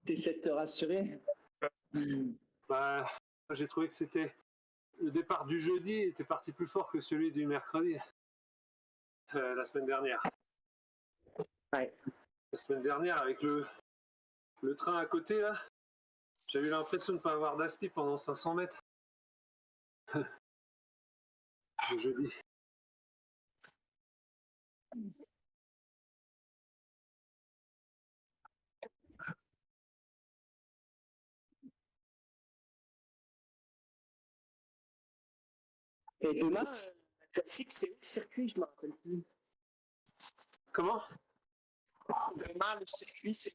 T'essaies de te rassurer. Bah, j'ai trouvé que c'était le départ du jeudi était parti plus fort que celui du mercredi la semaine dernière. Ouais. La semaine dernière, avec le train à côté, là, j'avais l'impression de ne pas avoir d'aspi pendant 500 mètres. Le jeudi. Et demain, la classique, c'est où le circuit? Je me rappelle plus. Comment? Demain, le circuit, c'est...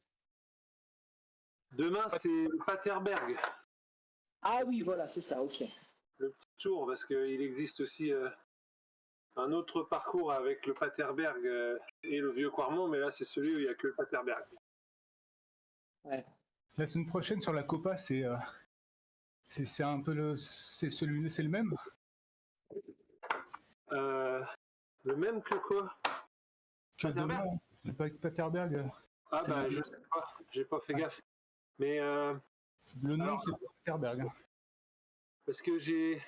Demain, c'est Paterberg. Ah oui, voilà, c'est ça, ok. Le petit tour, parce qu'il existe aussi un autre parcours avec le Paterberg et le Vieux Quarmont, mais là, c'est celui où il n'y a que le Paterberg. Ouais. La semaine prochaine sur la Copa, c'est un peu c'est le même. Le même que quoi? Demain, le Paterberg. Ah bah je sais pas, j'ai pas fait gaffe. Mais le nom c'est Paterberg. Parce que j'ai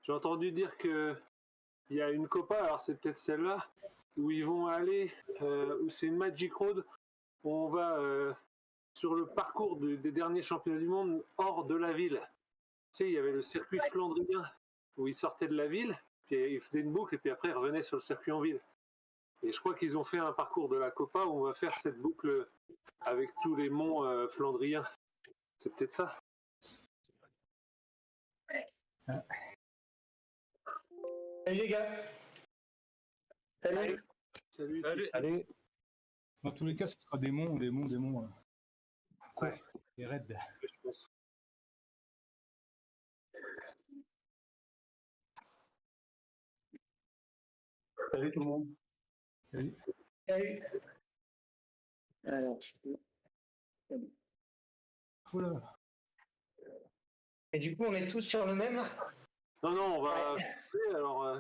entendu dire que il y a une Copa, alors c'est peut-être celle-là, où ils vont aller, où c'est une Magic Road, où on va sur le parcours des derniers championnats du monde hors de la ville. Tu sais, il y avait le circuit flandrien où ils sortaient de la ville, puis ils faisaient une boucle et puis après ils revenaient sur le circuit en ville. Et je crois qu'ils ont fait un parcours de la Copa où on va faire cette boucle avec tous les monts flandriens. C'est peut-être ça. Salut les gars. Salut. Salut. Dans tous les cas, ce sera des monts. Courts et raides. Je pense. Salut tout le monde. Salut. Salut. Alors, je peux... Oula. Et du coup, on est tous sur le même? Non, on va... Alors,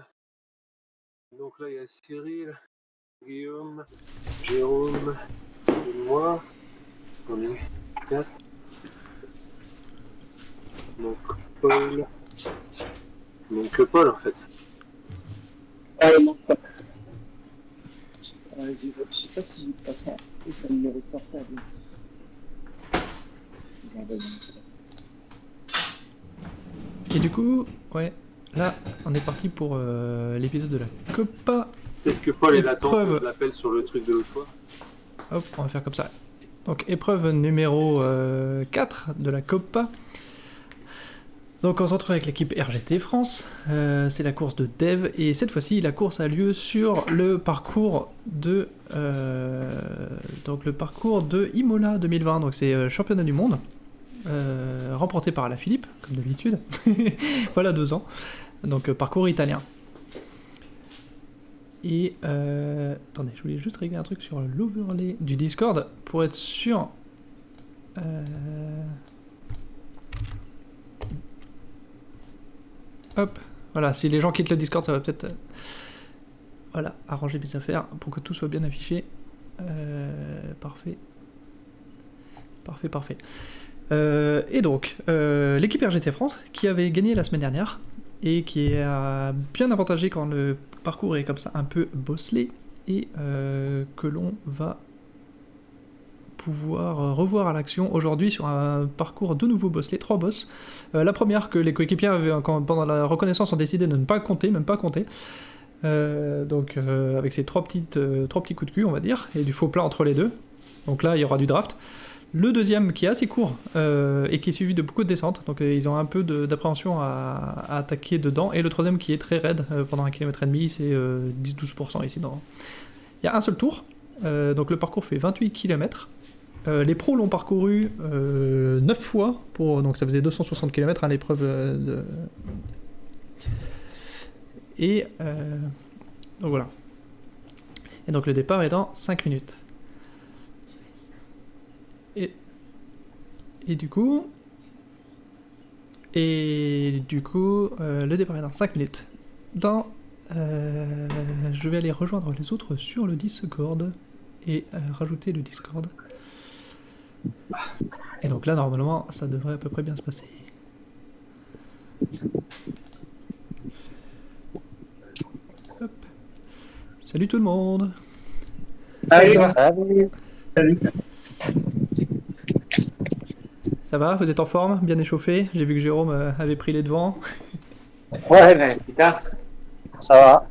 donc là, il y a Cyril, Guillaume, Jérôme et moi. On est 4. Donc Paul. Donc Paul en fait. Non, pas. Je sais pas si je passe un numéro de portable. Et du coup, ouais, là, on est parti pour l'épisode de la Copa. Peut-être que Paul est Épreuve. l'attente, je l'appelle sur le truc de l'autre fois. Hop, on va faire comme ça. Donc, épreuve numéro 4 de la Copa. Donc, on se retrouve avec l'équipe RGT France. C'est la course de Dev. Et cette fois-ci, la course a lieu sur le parcours de Imola 2020. Donc, c'est championnat du monde. Remporté par Alaphilippe, comme d'habitude. Voilà, 2 ans. Donc, parcours italien. Et attendez, je voulais juste régler un truc sur l'overlay du Discord pour être sûr. Hop, voilà, si les gens quittent le Discord, ça va peut-être voilà, arranger mes affaires pour que tout soit bien affiché. Parfait. Parfait. Et donc, l'équipe RGT France, qui avait gagné la semaine dernière, et qui est bien avantagée quand le parcours est comme ça un peu bosselé, et que l'on va pouvoir revoir à l'action aujourd'hui sur un parcours de nouveau bosselé, 3 bosses. La première que les coéquipiers pendant la reconnaissance ont décidé de ne pas compter, même pas compter. Donc avec ces 3 petits coups de cul, on va dire, et du faux plat entre les deux. Donc là, il y aura du draft. Le deuxième qui est assez court et qui est suivi de beaucoup de descentes, donc ils ont un peu d'appréhension à attaquer dedans, et le troisième qui est très raide pendant 1,5 km, c'est 10-12% ici. Il y a un seul tour, donc le parcours fait 28 km. Les pros l'ont parcouru 9 fois, donc ça faisait 260 km à l'épreuve de... Et donc voilà. Et donc le départ est dans 5 minutes. Et du coup, le départ est dans 5 minutes. Je vais aller rejoindre les autres sur le Discord et rajouter le Discord. Et donc là, normalement, ça devrait à peu près bien se passer. Hop. Salut tout le monde. Salut. Salut. Ça va? Vous êtes en forme? Bien échauffé? J'ai vu que Jérôme avait pris les devants. Ouais, mais putain. Ça va.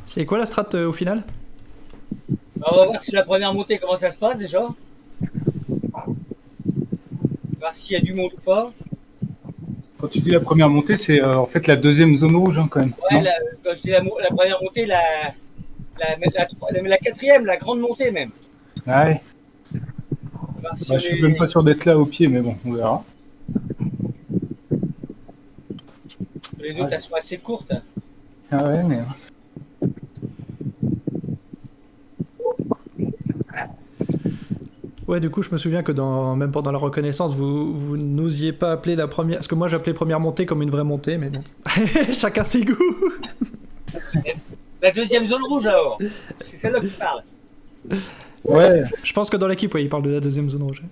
C'est quoi la strat au final? On va voir si la première montée, comment ça se passe déjà. Voir s'il y a du monde ou pas. Quand tu dis la première montée, c'est en fait la deuxième zone rouge hein, quand même. Ouais, Non quand je dis la première montée, la quatrième, la grande montée même. Ouais. Voir si Bah, je suis même pas sûr d'être là au pied, mais bon, on verra. les autres, elles sont assez courtes. Ah ouais, mais. Ouais, du coup, je me souviens que même pendant la reconnaissance, vous n'osiez pas appeler la première. Parce que moi, j'appelais première montée comme une vraie montée, mais bon. Chacun ses goûts. La deuxième zone rouge alors. C'est celle-là que tu parles. Ouais. Je pense que dans l'équipe, ouais, il parle de la deuxième zone rouge.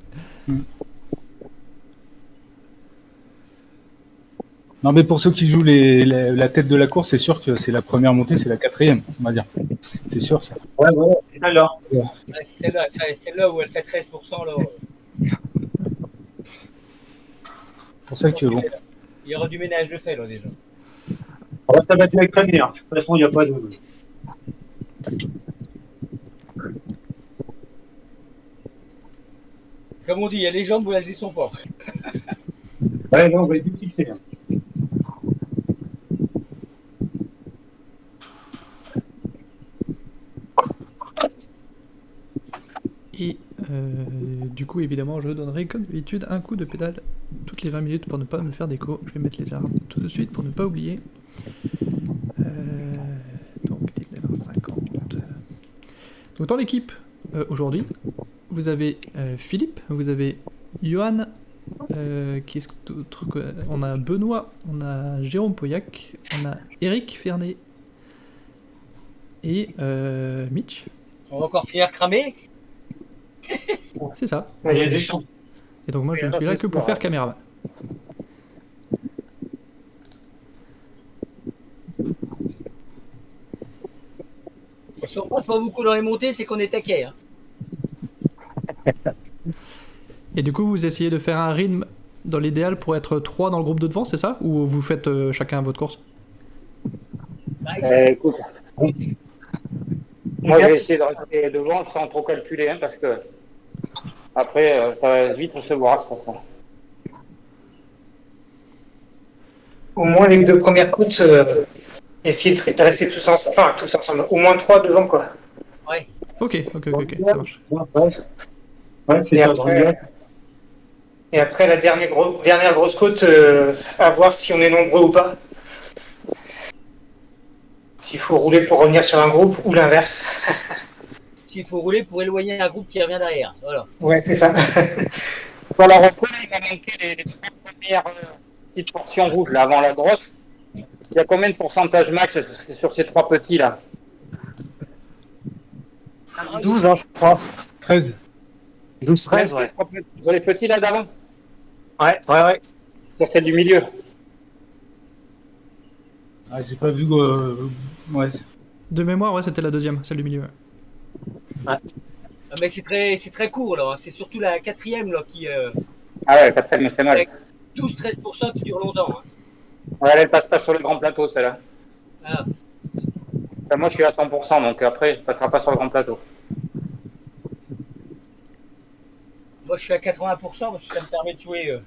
Non, mais pour ceux qui jouent la tête de la course, c'est sûr que c'est la première montée, c'est la quatrième, on va dire. C'est sûr, ça. Ouais, ouais. Alors. Ouais, c'est celle-là où elle fait 13% là. C'est pour ça que, bon. Il y aura du ménage de fait là déjà. On va s'abattre avec très bien. De toute façon, il n'y a pas de. Comme on dit, il y a les jambes où elles y sont pas. Ouais, non, on va être vite fixé. Et du coup, évidemment, je donnerai comme d'habitude un coup de pédale toutes les 20 minutes pour ne pas me faire d'écho. Je vais mettre les armes tout de suite pour ne pas oublier. Donc, 19h50. Donc, dans l'équipe, aujourd'hui, vous avez Philippe, vous avez Johan, qui est-ce d'autre? On a Benoît, on a Jérôme Pauillac, on a Eric Fernet et Mitch. On va encore finir cramé. C'est ça. Il y a des champs. Et donc moi je ne suis là que pour faire caméraman. Si on prend pas beaucoup dans les montées, c'est qu'on est taquet. Hein. Et du coup vous essayez de faire un rythme dans l'idéal pour être 3 dans le groupe de devant, c'est ça? Ou vous faites chacun votre course? Écoute, moi j'ai essayé de rester devant sans trop calculer, hein, parce que après ça va vite se voir de toute façon. Au moins les deux premières courses, essayer de rester tous ensemble, enfin tous ensemble, au moins 3 devant quoi. Ok, ça marche. Ouais, c'est ça. Et après la dernière grosse côte, à voir si on est nombreux ou pas. S'il faut rouler pour revenir sur un groupe ou l'inverse. S'il faut rouler pour éloigner un groupe qui revient derrière. Voilà. Ouais, c'est ça. Pour la reprise, il m'a manqué les 3 premières petites portions rouges là avant la grosse. Il y a combien de pourcentage max sur ces 3 petits là? 12, hein, je crois. 13. 12, 13, ouais. Sur les petits là d'avant? Ouais, ouais, ouais. Sur celle du milieu? Ah, j'ai pas vu. Ouais. De mémoire, ouais, c'était la deuxième, celle du milieu. Ah, mais c'est très court là. C'est surtout la quatrième là qui Ah ouais, pas très, mais c'est mal. 12-13% qui dure longtemps. Hein. Ouais, elle passe pas sur le grand plateau celle-là. Ah. Enfin, moi je suis à 100%, donc après je passera pas sur le grand plateau. Moi je suis à 80% parce que ça me permet de jouer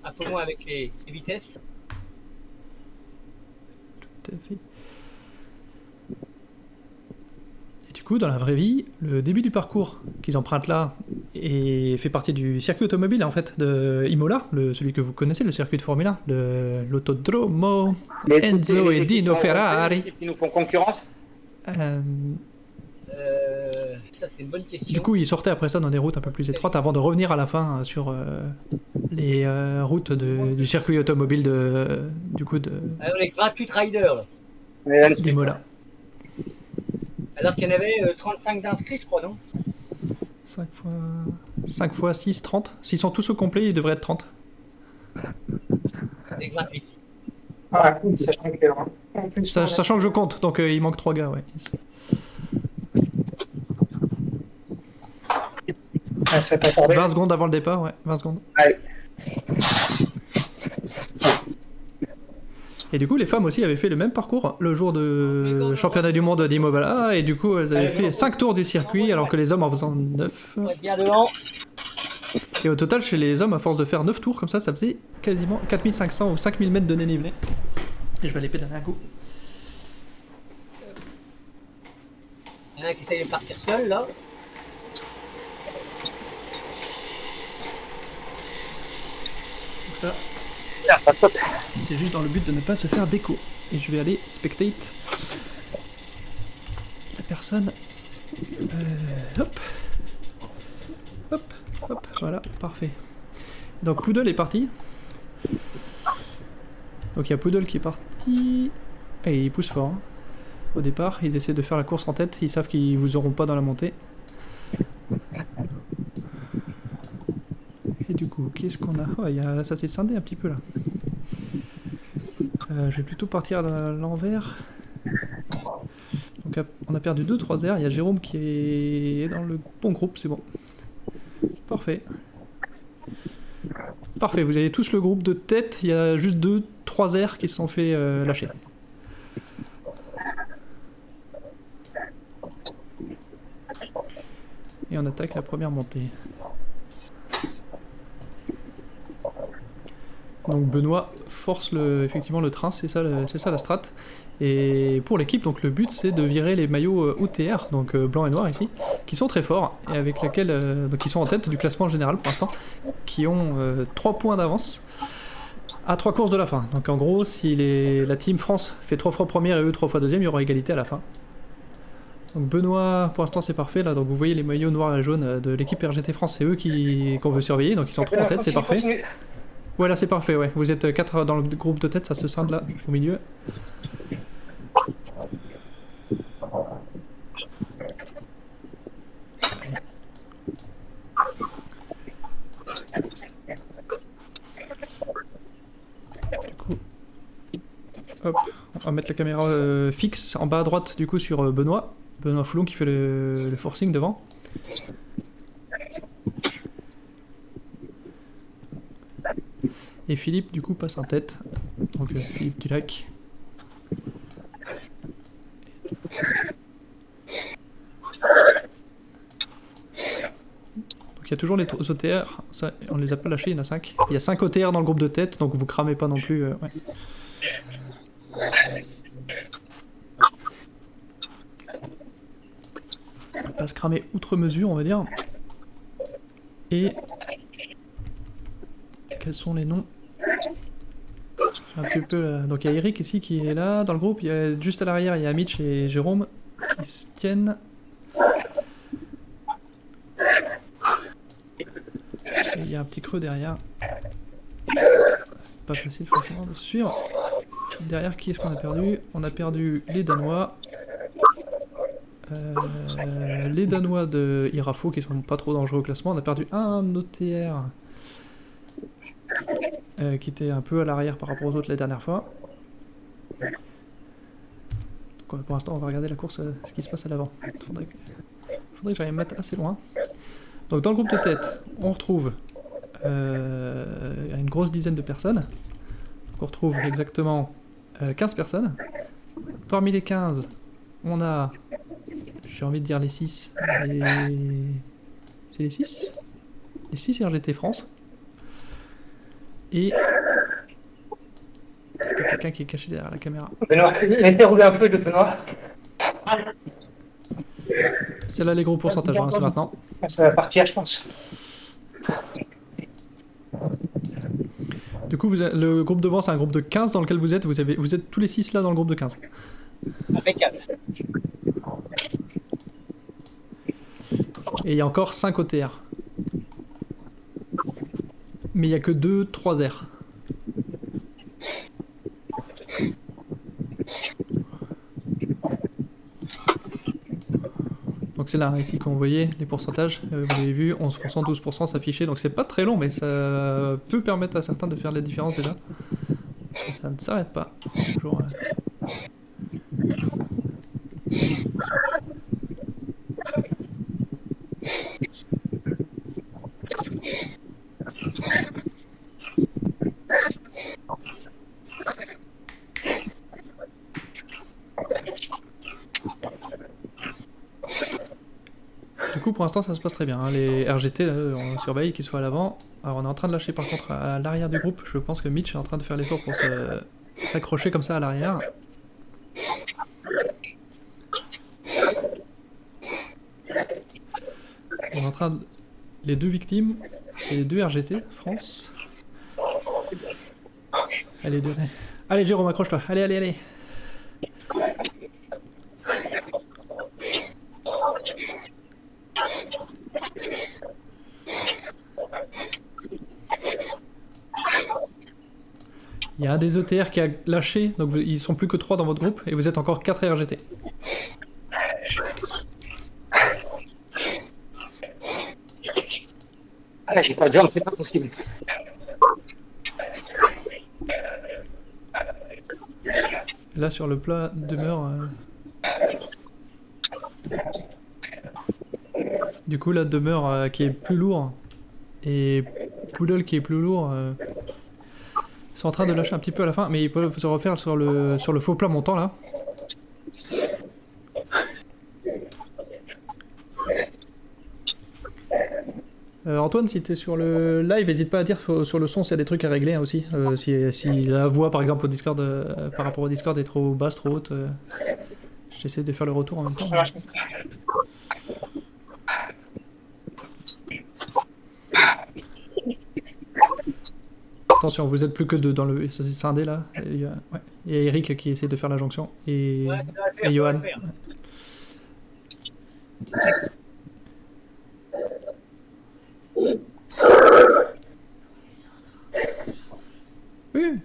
un peu moins avec les vitesses. Tout à fait. Et du coup, dans la vraie vie, le début du parcours qu'ils empruntent là fait partie du circuit automobile en fait de Imola, celui que vous connaissez, le circuit de Formule 1, l'autodromo Enzo et Dino Ferrari. Qui nous font concurrence? Ça c'est une bonne question. Du coup, ils sortaient après ça dans des routes un peu plus étroites avant de revenir à la fin sur les routes du circuit automobile Alors les gratuits riders là. d'Imola. Alors qu'il y en avait 35 d'inscrits, je crois, non? 5 fois 6, 30. S'ils sont tous au complet, ils devraient être 30. Avec 28. Ah, sachant que, en plus, Sachant que je compte, donc il manque 3 gars, ouais. ça t'a tardé. 20 secondes avant le départ, ouais, 20 secondes. Ouais. Et du coup, les femmes aussi avaient fait le même parcours le jour de championnat du monde d'Immobala, et du coup, elles avaient fait 5 tours du circuit, alors que les hommes en faisant 9. On va être bien devant. Et au total, chez les hommes, à force de faire 9 tours comme ça faisait quasiment 4500 ou 5000 mètres de dénivelé. Et je vais aller pédaler un coup. Il y en a qui essayent de partir seul là. Donc ça, Ah, pas top. c'est juste dans le but de ne pas se faire déco. Et je vais aller spectate la personne. Hop. Hop, hop, voilà, parfait. Donc Poodle est parti. Donc il y a Poodle qui est parti. Et il pousse fort. Hein. Au départ, ils essaient de faire la course en tête. Ils savent qu'ils vous auront pas dans la montée. Et du coup, qu'est-ce qu'on a? Ouais, ça s'est scindé un petit peu là. Je vais plutôt partir à l'envers. Donc on a perdu 2-3 airs. Il y a Jérôme qui est dans le bon groupe, c'est bon. Parfait. Parfait, vous avez tous le groupe de tête. Il y a juste 2-3 airs qui se sont fait lâcher. Et on attaque la première montée. Donc Benoît force effectivement le train, c'est ça la strat. Et pour l'équipe, donc le but c'est de virer les maillots OTR, donc blanc et noir ici, qui sont très forts et avec lesquels donc ils sont en tête du classement général pour l'instant, qui ont 3 points d'avance à 3 courses de la fin. Donc en gros, si la team France fait 3 fois première et eux 3 fois deuxième, il y aura égalité à la fin. Donc Benoît, pour l'instant c'est parfait là, donc vous voyez les maillots noirs et jaunes de l'équipe RGT France, c'est eux qu'on veut surveiller, donc ils sont 3 en tête, c'est parfait. Continue. Ouais, là c'est parfait, ouais. Vous êtes 4 dans le groupe de tête, ça se scinde là, au milieu. Du coup, hop, on va mettre la caméra fixe en bas à droite, du coup, sur Benoît. Benoît Foulon qui fait le forcing devant. Et Philippe, du coup, passe en tête. Donc Philippe Dulac. Donc il y a toujours les OTR, ça, on les a pas lâchés, il y en a 5. Il y a 5 OTR dans le groupe de tête, donc vous cramez pas non plus. Ouais. On va pas se cramer outre mesure, on va dire. Et quels sont les noms? Un petit peu là. Donc il y a Eric ici qui est là dans le groupe, il y a, juste à l'arrière il y a Mitch et Jérôme qui se tiennent. Et il y a un petit creux derrière. Pas facile forcément de suivre. Derrière qui est-ce qu'on a perdu? On a perdu les Danois. Les Danois de Irafo qui sont pas trop dangereux au classement. On a perdu un OTR. Qui était un peu à l'arrière par rapport aux autres la dernière fois. Donc pour l'instant on va regarder la course, ce qui se passe à l'avant. Faudrait que j'aille me mettre assez loin. Donc dans le groupe de tête, on retrouve une grosse dizaine de personnes. Donc on retrouve exactement 15 personnes. Parmi les 15, on a, j'ai envie de dire les 6. C'est les 6 ? Les 6 RGT France. Et est-ce qu'il y a quelqu'un qui est caché derrière la caméra? Benoît, laissez rouler un peu de Benoît. C'est là les gros pourcentages, hein, c'est maintenant. Ça va partir, je pense. Du coup, le groupe devant, c'est un groupe de 15 dans lequel vous êtes. Vous êtes tous les 6 là dans le groupe de 15. Impeccable. Et il y a encore 5 OTR. Mais il n'y a que 2-3 airs. Donc c'est là, ici, quand vous voyez les pourcentages, vous avez vu, 11%, 12% s'afficher, donc c'est pas très long, mais ça peut permettre à certains de faire la différence déjà. Parce que ça ne s'arrête pas. Toujours, Du coup, pour l'instant, ça se passe très bien. Hein. Les RGT, on surveille qu'ils soient à l'avant. Alors, on est en train de lâcher par contre à l'arrière du groupe. Je pense que Mitch est en train de faire l'effort pour s'accrocher comme ça à l'arrière. On est en train de... Les deux victimes, c'est les deux RGT, France. Allez, deux. Allez, Jérôme, accroche-toi. Allez, allez, allez. Il y a un des ETR qui a lâché, donc ils sont plus que 3 dans votre groupe, et vous êtes encore 4 RGT. Ah là, j'ai pas de jambes, c'est pas possible. Là, sur le plat, demeure... Du coup, là, demeure qui est plus lourd, et Poodle qui est plus lourd... Ils sont en train de lâcher un petit peu à la fin, mais ils peuvent se refaire sur le faux plat montant, là. Antoine, si tu es sur le live, n'hésite pas à dire sur le son s'il y a des trucs à régler hein, aussi. Si la voix, par exemple, au Discord, par rapport au Discord est trop basse, trop haute. J'essaie de faire le retour en même temps. Attention, vous êtes plus que deux dans le scindé là. Il y a Eric qui essaie de faire la jonction et Johan. Oui,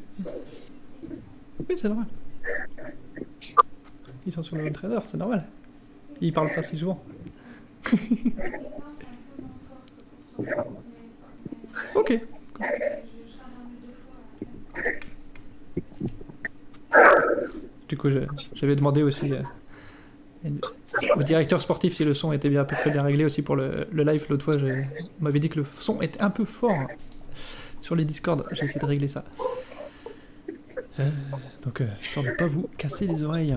c'est normal. Ils sont sur le trader, c'est normal. Ils parlent pas si souvent. Ok. Du coup, j'avais demandé aussi au directeur sportif si le son était bien à peu près bien réglé aussi pour le live. L'autre fois, on m'avait dit que le son était un peu fort sur les Discord. J'ai essayé de régler ça. Donc, histoire de ne pas vous casser les oreilles.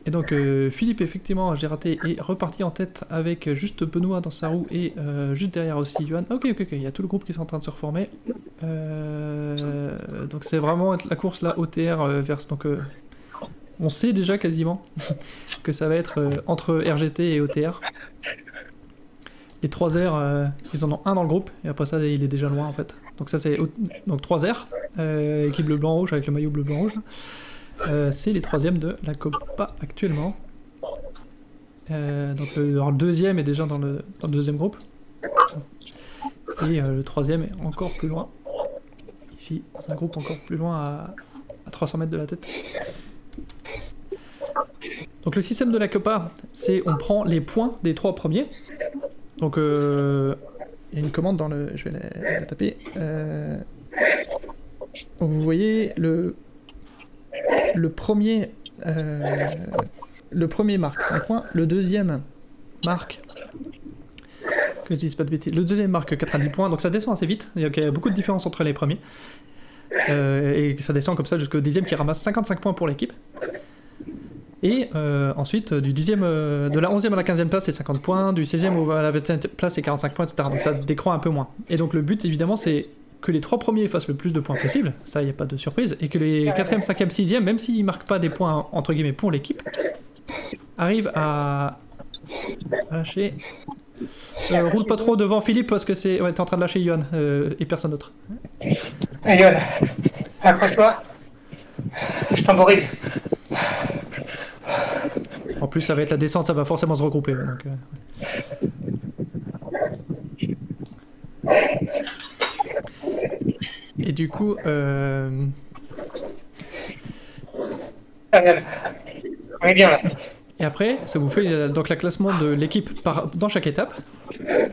Et donc, Philippe, effectivement, j'ai raté, est reparti en tête avec juste Benoît dans sa roue et juste derrière aussi Johan. Ok, il y a tout le groupe qui est en train de se reformer. Donc, c'est vraiment la course là, OTR versus. Donc, on sait déjà quasiment que ça va être entre RGT et OTR. Les 3 R, ils en ont un dans le groupe, et après ça, il est déjà loin en fait. Donc ça c'est donc 3 R, équipe bleu blanc rouge avec le maillot bleu blanc rouge. C'est les 3e de la Copa actuellement. Donc le deuxième est déjà dans le deuxième groupe. Et le 3e est encore plus loin. Ici, dans un groupe encore plus loin à 300 mètres de la tête. Donc le système de la Copa, c'est on prend les points des 3 premiers. Donc il y a une commande dans le... Je vais la taper. Donc vous voyez le premier marque 5 points, le deuxième marque... Que je dise pas de bêtises. Le deuxième marque 90 points, donc ça descend assez vite. Donc il y a beaucoup de différence entre les premiers. Et ça descend comme ça jusqu'au 10e qui ramasse 55 points pour l'équipe. Et ensuite, du 10e, de la 11e à la 15e place, c'est 50 points, du 16e à la 20e place, c'est 45 points, etc. Donc ça décroît un peu moins. Et donc le but, évidemment, c'est que les 3 premiers fassent le plus de points possible, ça, il n'y a pas de surprise, et que les 4e, 5e, 6e, même s'ils ne marquent pas des points, entre guillemets, pour l'équipe, arrivent à lâcher... roule pas trop devant Philippe, parce que c'est... Ouais, t'es en train de lâcher Johan, et personne d'autre. Hey, Johan, accroche-toi. Je temporise. En plus, ça va être la descente, ça va forcément se regrouper. Donc, Et du coup, On est bien là. Et après, ça vous fait donc la classement de l'équipe dans chaque étape.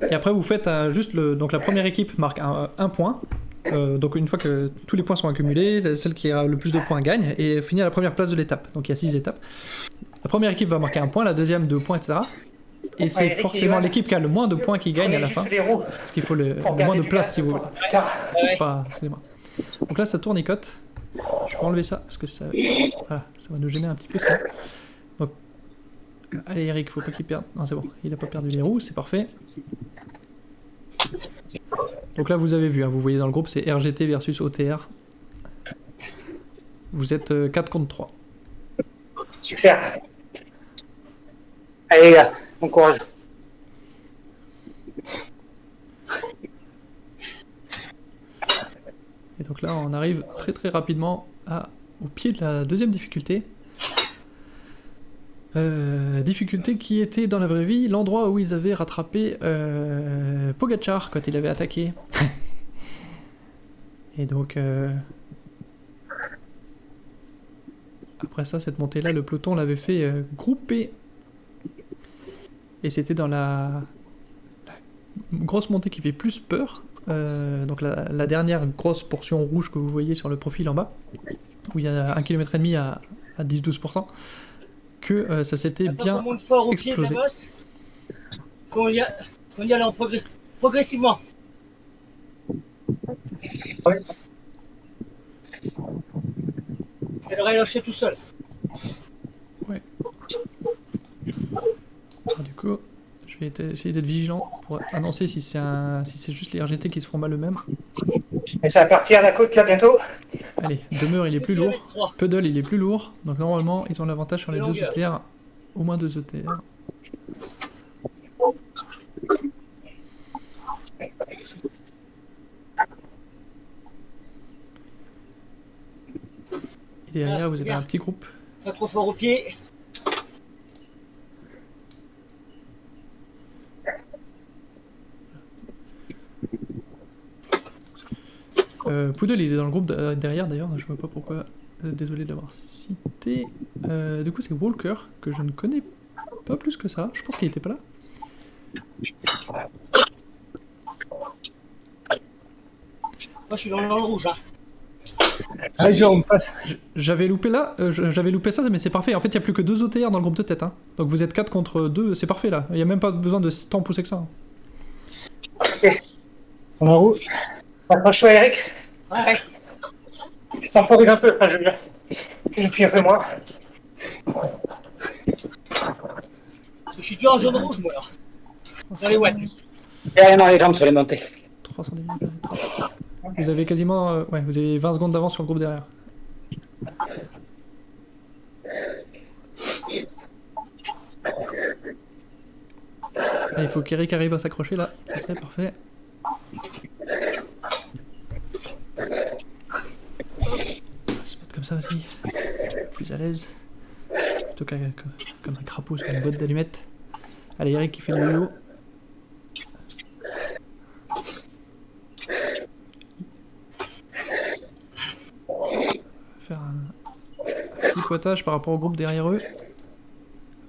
Et après, vous faites juste donc la première équipe marque un point. Donc une fois que tous les points sont accumulés, celle qui a le plus de points gagne et finit à la première place de l'étape. Donc il y a 6 étapes. La première équipe va marquer un point, la deuxième 2 points, etc. Et c'est forcément l'équipe qui a le moins de points qui gagne à la fin. Parce qu'il faut le moins de place si vous voulez. Pas, excusez-moi. Donc là ça tournicote. Je vais enlever ça parce que ça, voilà, ça va nous gêner un petit peu ça. Donc, allez Eric, faut pas qu'il perde. Non c'est bon, il a pas perdu les roues, c'est parfait. Donc là vous avez vu, hein, vous voyez dans le groupe c'est RGT versus OTR. Vous êtes 4 contre 3. Super. Allez les gars, bon courage. Et donc là on arrive très très rapidement au pied de la deuxième difficulté. Difficulté qui était dans la vraie vie l'endroit où ils avaient rattrapé Pogacar quand il avait attaqué. Et donc après ça, cette montée là, le peloton l'avait fait grouper. Et c'était dans la grosse montée qui fait plus peur. Donc la dernière grosse portion rouge que vous voyez sur le profil en bas, où il y a 1,5 km à 10-12%. Que ça s'était bien explosé. Qu'on y allait progressivement. Ouais. Elle aurait lâché tout seul. Ouais. Alors, du coup, je vais essayer d'être vigilant pour annoncer si c'est juste les RGT qui se font mal eux-mêmes. Et ça va partir à la côte là bientôt. Allez, Demeure il est plus lourd, Puddle il est plus lourd, donc normalement ils ont l'avantage sur les deux ETR, au moins 2 ETR. Et derrière vous avez un petit groupe. Pas trop fort au pied. Poodle il est dans le groupe derrière d'ailleurs, je vois pas pourquoi, désolé de l'avoir cité. Du coup c'est Walker, que je ne connais pas plus que ça, je pense qu'il était pas là. Moi je suis dans le rouge. Hein. Allez, Jérôme, passe. J'avais loupé là, j'avais loupé ça, mais c'est parfait. En fait, il n'y a plus que 2 OTR dans le groupe de tête. Hein. Donc vous êtes 4 contre 2, c'est parfait là. Il n'y a même pas besoin de tant pousser que ça. Hein. Ok. On a roue. Accroche-toi, Eric. Ouais. Je temporise un peu, enfin, je fuis un peu moins. Je suis dur en jaune rouge moi là. Dans les watts. Derrière dans les jambes sur les montées. 310 000. Vous avez quasiment ouais, vous avez 20 secondes d'avance sur le groupe derrière. Là, il faut qu'Eric arrive à s'accrocher là, ça serait parfait. On va se mettre comme ça aussi, plus à l'aise. Plutôt comme un crapaud sur une boîte d'allumettes. Allez, Eric qui fait le yo-yo. Faire un petit pointage par rapport au groupe derrière eux.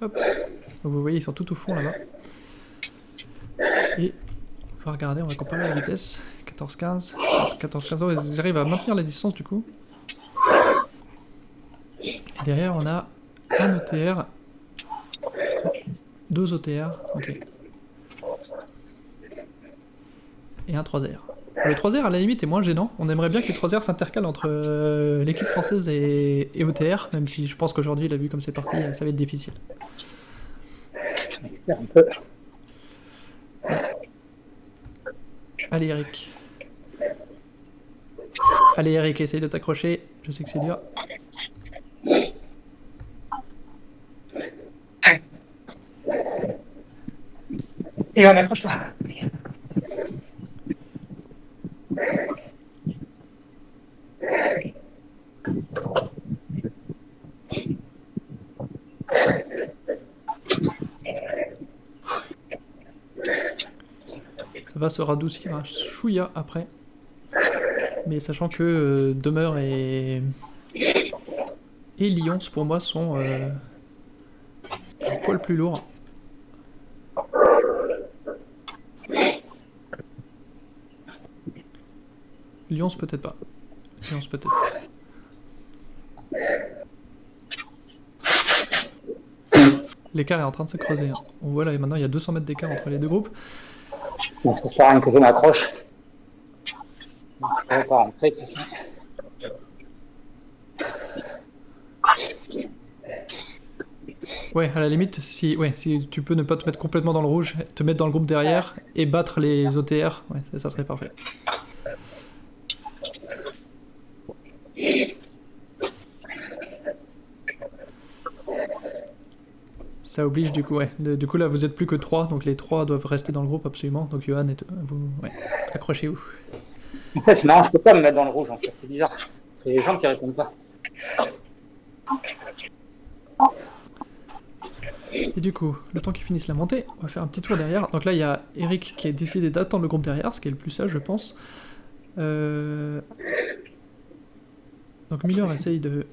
Hop. Donc vous voyez, ils sont tout au fond là-bas. Et on va regarder, on va comparer la vitesse. 14-15. 14-15, ils arrivent à maintenir la distance du coup. Et derrière, on a un OTR. 2 OTR, ok. Et un 3R. Le 3R à la limite est moins gênant. On aimerait bien que les 3R s'intercalent entre l'équipe française et OTR, même si je pense qu'aujourd'hui, la vue comme c'est parti, ça va être difficile. Un peu. Allez Eric. Allez Eric, essaye de t'accrocher. Je sais que c'est dur. Et on accroche-toi. Ça va se radoucir un chouïa après. Mais sachant que Demeure et Lyons pour moi sont poil plus lourd. Lyons peut-être pas. Lyons peut-être. L'écart est en train de se creuser. Hein. On voit là maintenant il y a 200 mètres d'écart entre les deux groupes. Bon, ça sert à rien que je m'accroche. Je ne vais pas rentrer, de toute façon. Ouais, à la limite, si tu peux ne pas te mettre complètement dans le rouge, te mettre dans le groupe derrière et battre les OTR, ouais, ça serait parfait. Ça oblige du coup, ouais. Du coup là vous êtes plus que 3, donc les 3 doivent rester dans le groupe absolument. Donc Johan, vous, ouais, accrochez-vous. En fait, c'est marrant, je peux pas me mettre dans le rouge, en fait. C'est bizarre. C'est les gens qui répondent pas. Et du coup, le temps qu'ils finissent la montée, on va faire un petit tour derrière. Donc là il y a Eric qui a décidé d'attendre le groupe derrière, ce qui est le plus sage je pense. Donc Miller essaye de...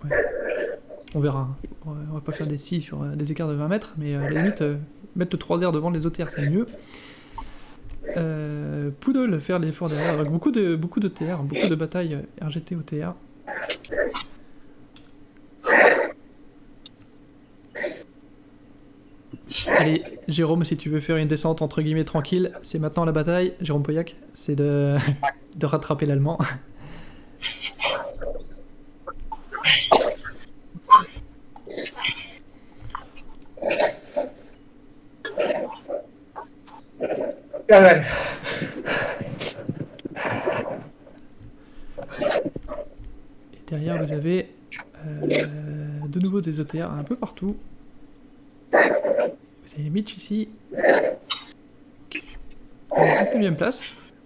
Ouais. On verra. Hein. On va pas faire des scies sur des écarts de 20 mètres, mais à la limite, mettre le 3R devant les OTR, c'est mieux. Poodle faire l'effort derrière, avec beaucoup de TR, beaucoup de batailles RGT OTR. Allez, Jérôme, si tu veux faire une descente entre guillemets tranquille, c'est maintenant la bataille. Jérôme Pauillac, c'est de rattraper l'allemand. Pas mal. Et derrière, vous avez de nouveau des OTR un peu partout. Vous avez Mitch ici. À la 19ème place.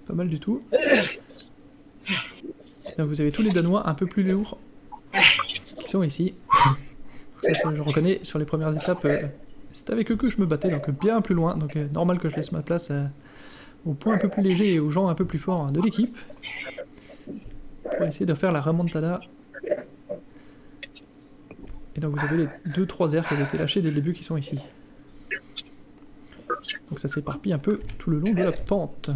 Pas mal du tout. Et donc vous avez tous les Danois un peu plus lourds qui sont ici. Donc ça, je reconnais sur les premières étapes, c'est avec eux que je me battais, donc bien plus loin. Donc normal que je laisse ma place aux points un peu plus légers et aux gens un peu plus forts de l'équipe. Pour essayer de faire la remontada. Et donc vous avez les 2-3 airs qui avaient été lâchés dès le début qui sont ici. Donc ça s'éparpille un peu tout le long de la pente.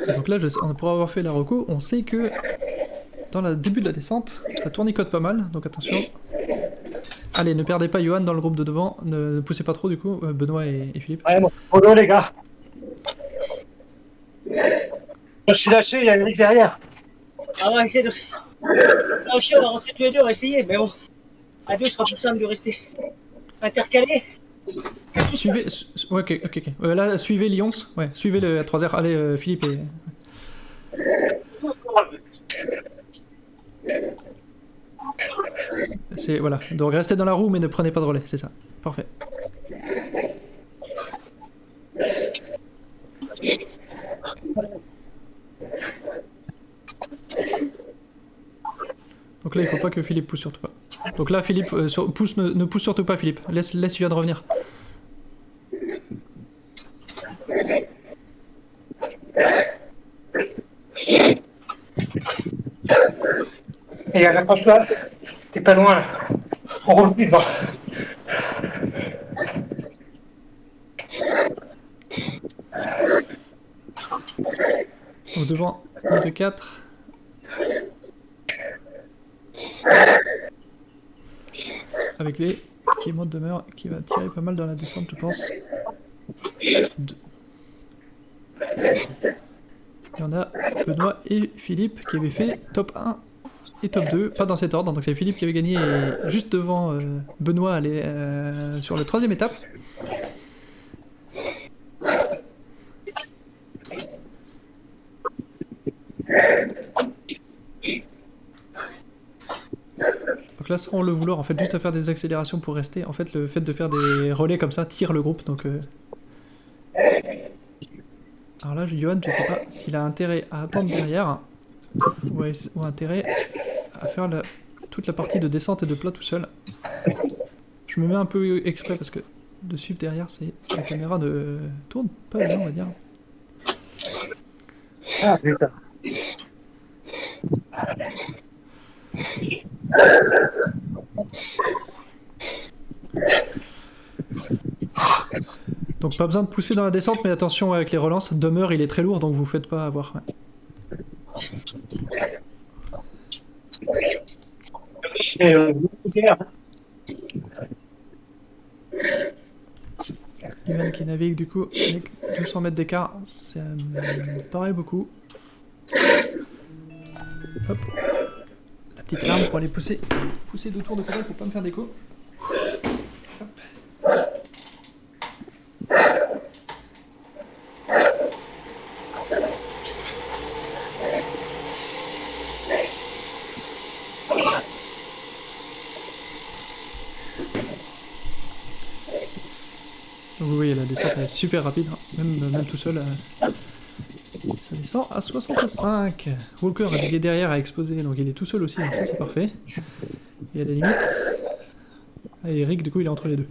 Et donc là, pour avoir fait la reco, on sait que dans le début de la descente, ça tournicote pas mal, donc attention. Allez, ne perdez pas Johan dans le groupe de devant, ne poussez pas trop du coup, Benoît et Philippe. Ouais, bon, les gars. Je suis lâché, il y a Eric derrière. Ah, on va essayer de... Là aussi, on va rentrer tous les deux, on va essayer, mais bon. À deux, ce sera plus simple de rester intercalé. Suivez... Ouais, ok. Là, suivez Lyons, ouais, suivez le 3R. Allez, Philippe et... C'est... Voilà, donc restez dans la roue, mais ne prenez pas de relais, c'est ça. Parfait. Donc là, il faut pas que Philippe pousse surtout pas. Donc là, Philippe, ne pousse surtout pas, Philippe. Laisse Yann revenir. Et accroche-toi, t'es pas loin là. On roule plus devant. Donc devant, groupe de 4. Avec les Clément demeure qui va tirer pas mal dans la descente, je pense. Et on a Benoît et Philippe qui avaient fait top 1 et top 2, pas dans cet ordre, donc c'est Philippe qui avait gagné juste devant Benoît sur la 3ème étape. Donc là, sans le vouloir, en fait, juste à faire des accélérations pour rester, en fait, le fait de faire des relais comme ça tire le groupe, donc... Alors là, Johan, je sais pas s'il a intérêt à attendre derrière, ou intérêt à faire toute la partie de descente et de plat tout seul. Je me mets un peu exprès parce que de suivre derrière, la caméra ne tourne pas bien, on va dire. Ah putain. Donc pas besoin de pousser dans la descente, mais attention avec les relances. Demeure, il est très lourd, donc vous faites pas avoir. Ouais. Ivan qui navigue du coup avec 200 mètres d'écart, ça me paraît beaucoup. Hop, la petite larme pour aller pousser 2 tours de pédale pour pas me faire d'écho. Hop. Donc vous voyez la descente elle est super rapide, hein. Même tout seul, ça descend à 65. Walker il est derrière à exploser, donc il est tout seul aussi, donc ça c'est parfait. Et à la limite, Eric du coup il est entre les deux.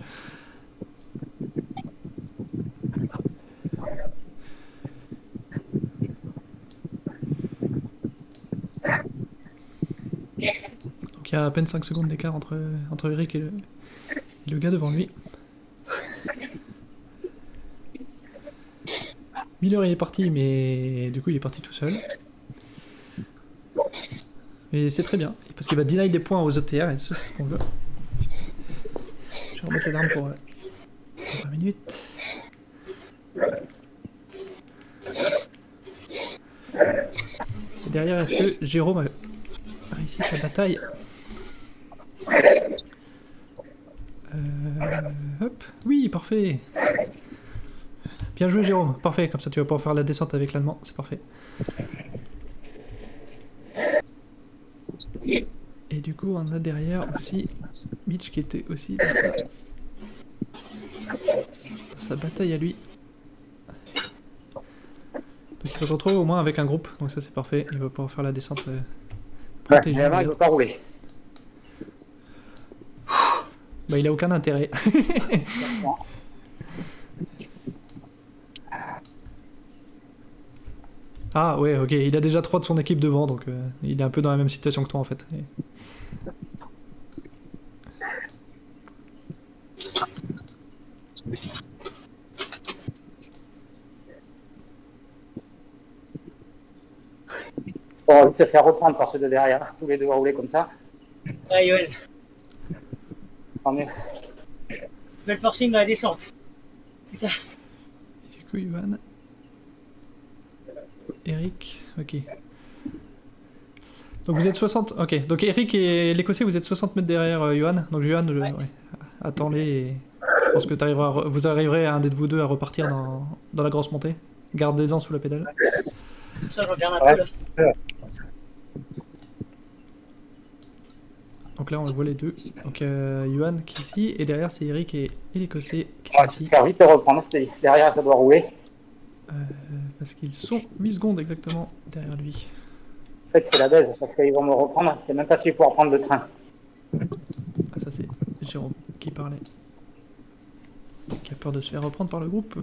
Donc il y a à peine 5 secondes d'écart entre Eric et le gars devant lui. Miller il est parti, mais du coup il est parti tout seul. Et c'est très bien, parce qu'il va deny des points aux ETR, et ça c'est ce qu'on veut. Je vais remettre les armes pour 20 minutes. Et derrière, est-ce que Jérôme a réussi sa bataille? Hop, oui, parfait. Bien joué Jérôme, parfait, comme ça tu vas pouvoir faire la descente avec l'allemand, c'est parfait. Et du coup on a derrière aussi Mitch qui était aussi dans sa bataille à lui. Donc il va se retrouver au moins avec un groupe, donc ça c'est parfait, il va pouvoir faire la descente protégée. Ouais, il ne veut pas rouler. Bah il a aucun intérêt. Ah ouais, ok, il a déjà 3 de son équipe devant, donc il est un peu dans la même situation que toi en fait. On va te faire reprendre par ceux de derrière, tous les deux à rouler comme ça. Ouais, Yoann. Tant mieux. Belle forcing dans la descente. Putain. Et du coup, Yoann. Eric, ok. Donc vous êtes 60, ok. Donc Eric et l'Écossais, vous êtes 60 mètres derrière Yoann. Donc Yoann, ouais. Attends-les et je pense que vous arriverez à un de vous deux à repartir dans la grosse montée. Gardez-en sous la pédale. Ça, je regarde un peu là. Donc là, on voit les deux. Donc Yoann qui est ici, et derrière, c'est Eric et l'Écossais qui sont Ouais, ici. faire vite et reprendre, derrière ça doit rouler. Parce qu'ils sont 8 secondes exactement derrière lui. En fait, c'est la baise, parce qu'ils vont me reprendre, c'est même pas si je vais pouvoir prendre le train. Ah, ça c'est Jérôme qui parlait. Qui a peur de se faire reprendre par le groupe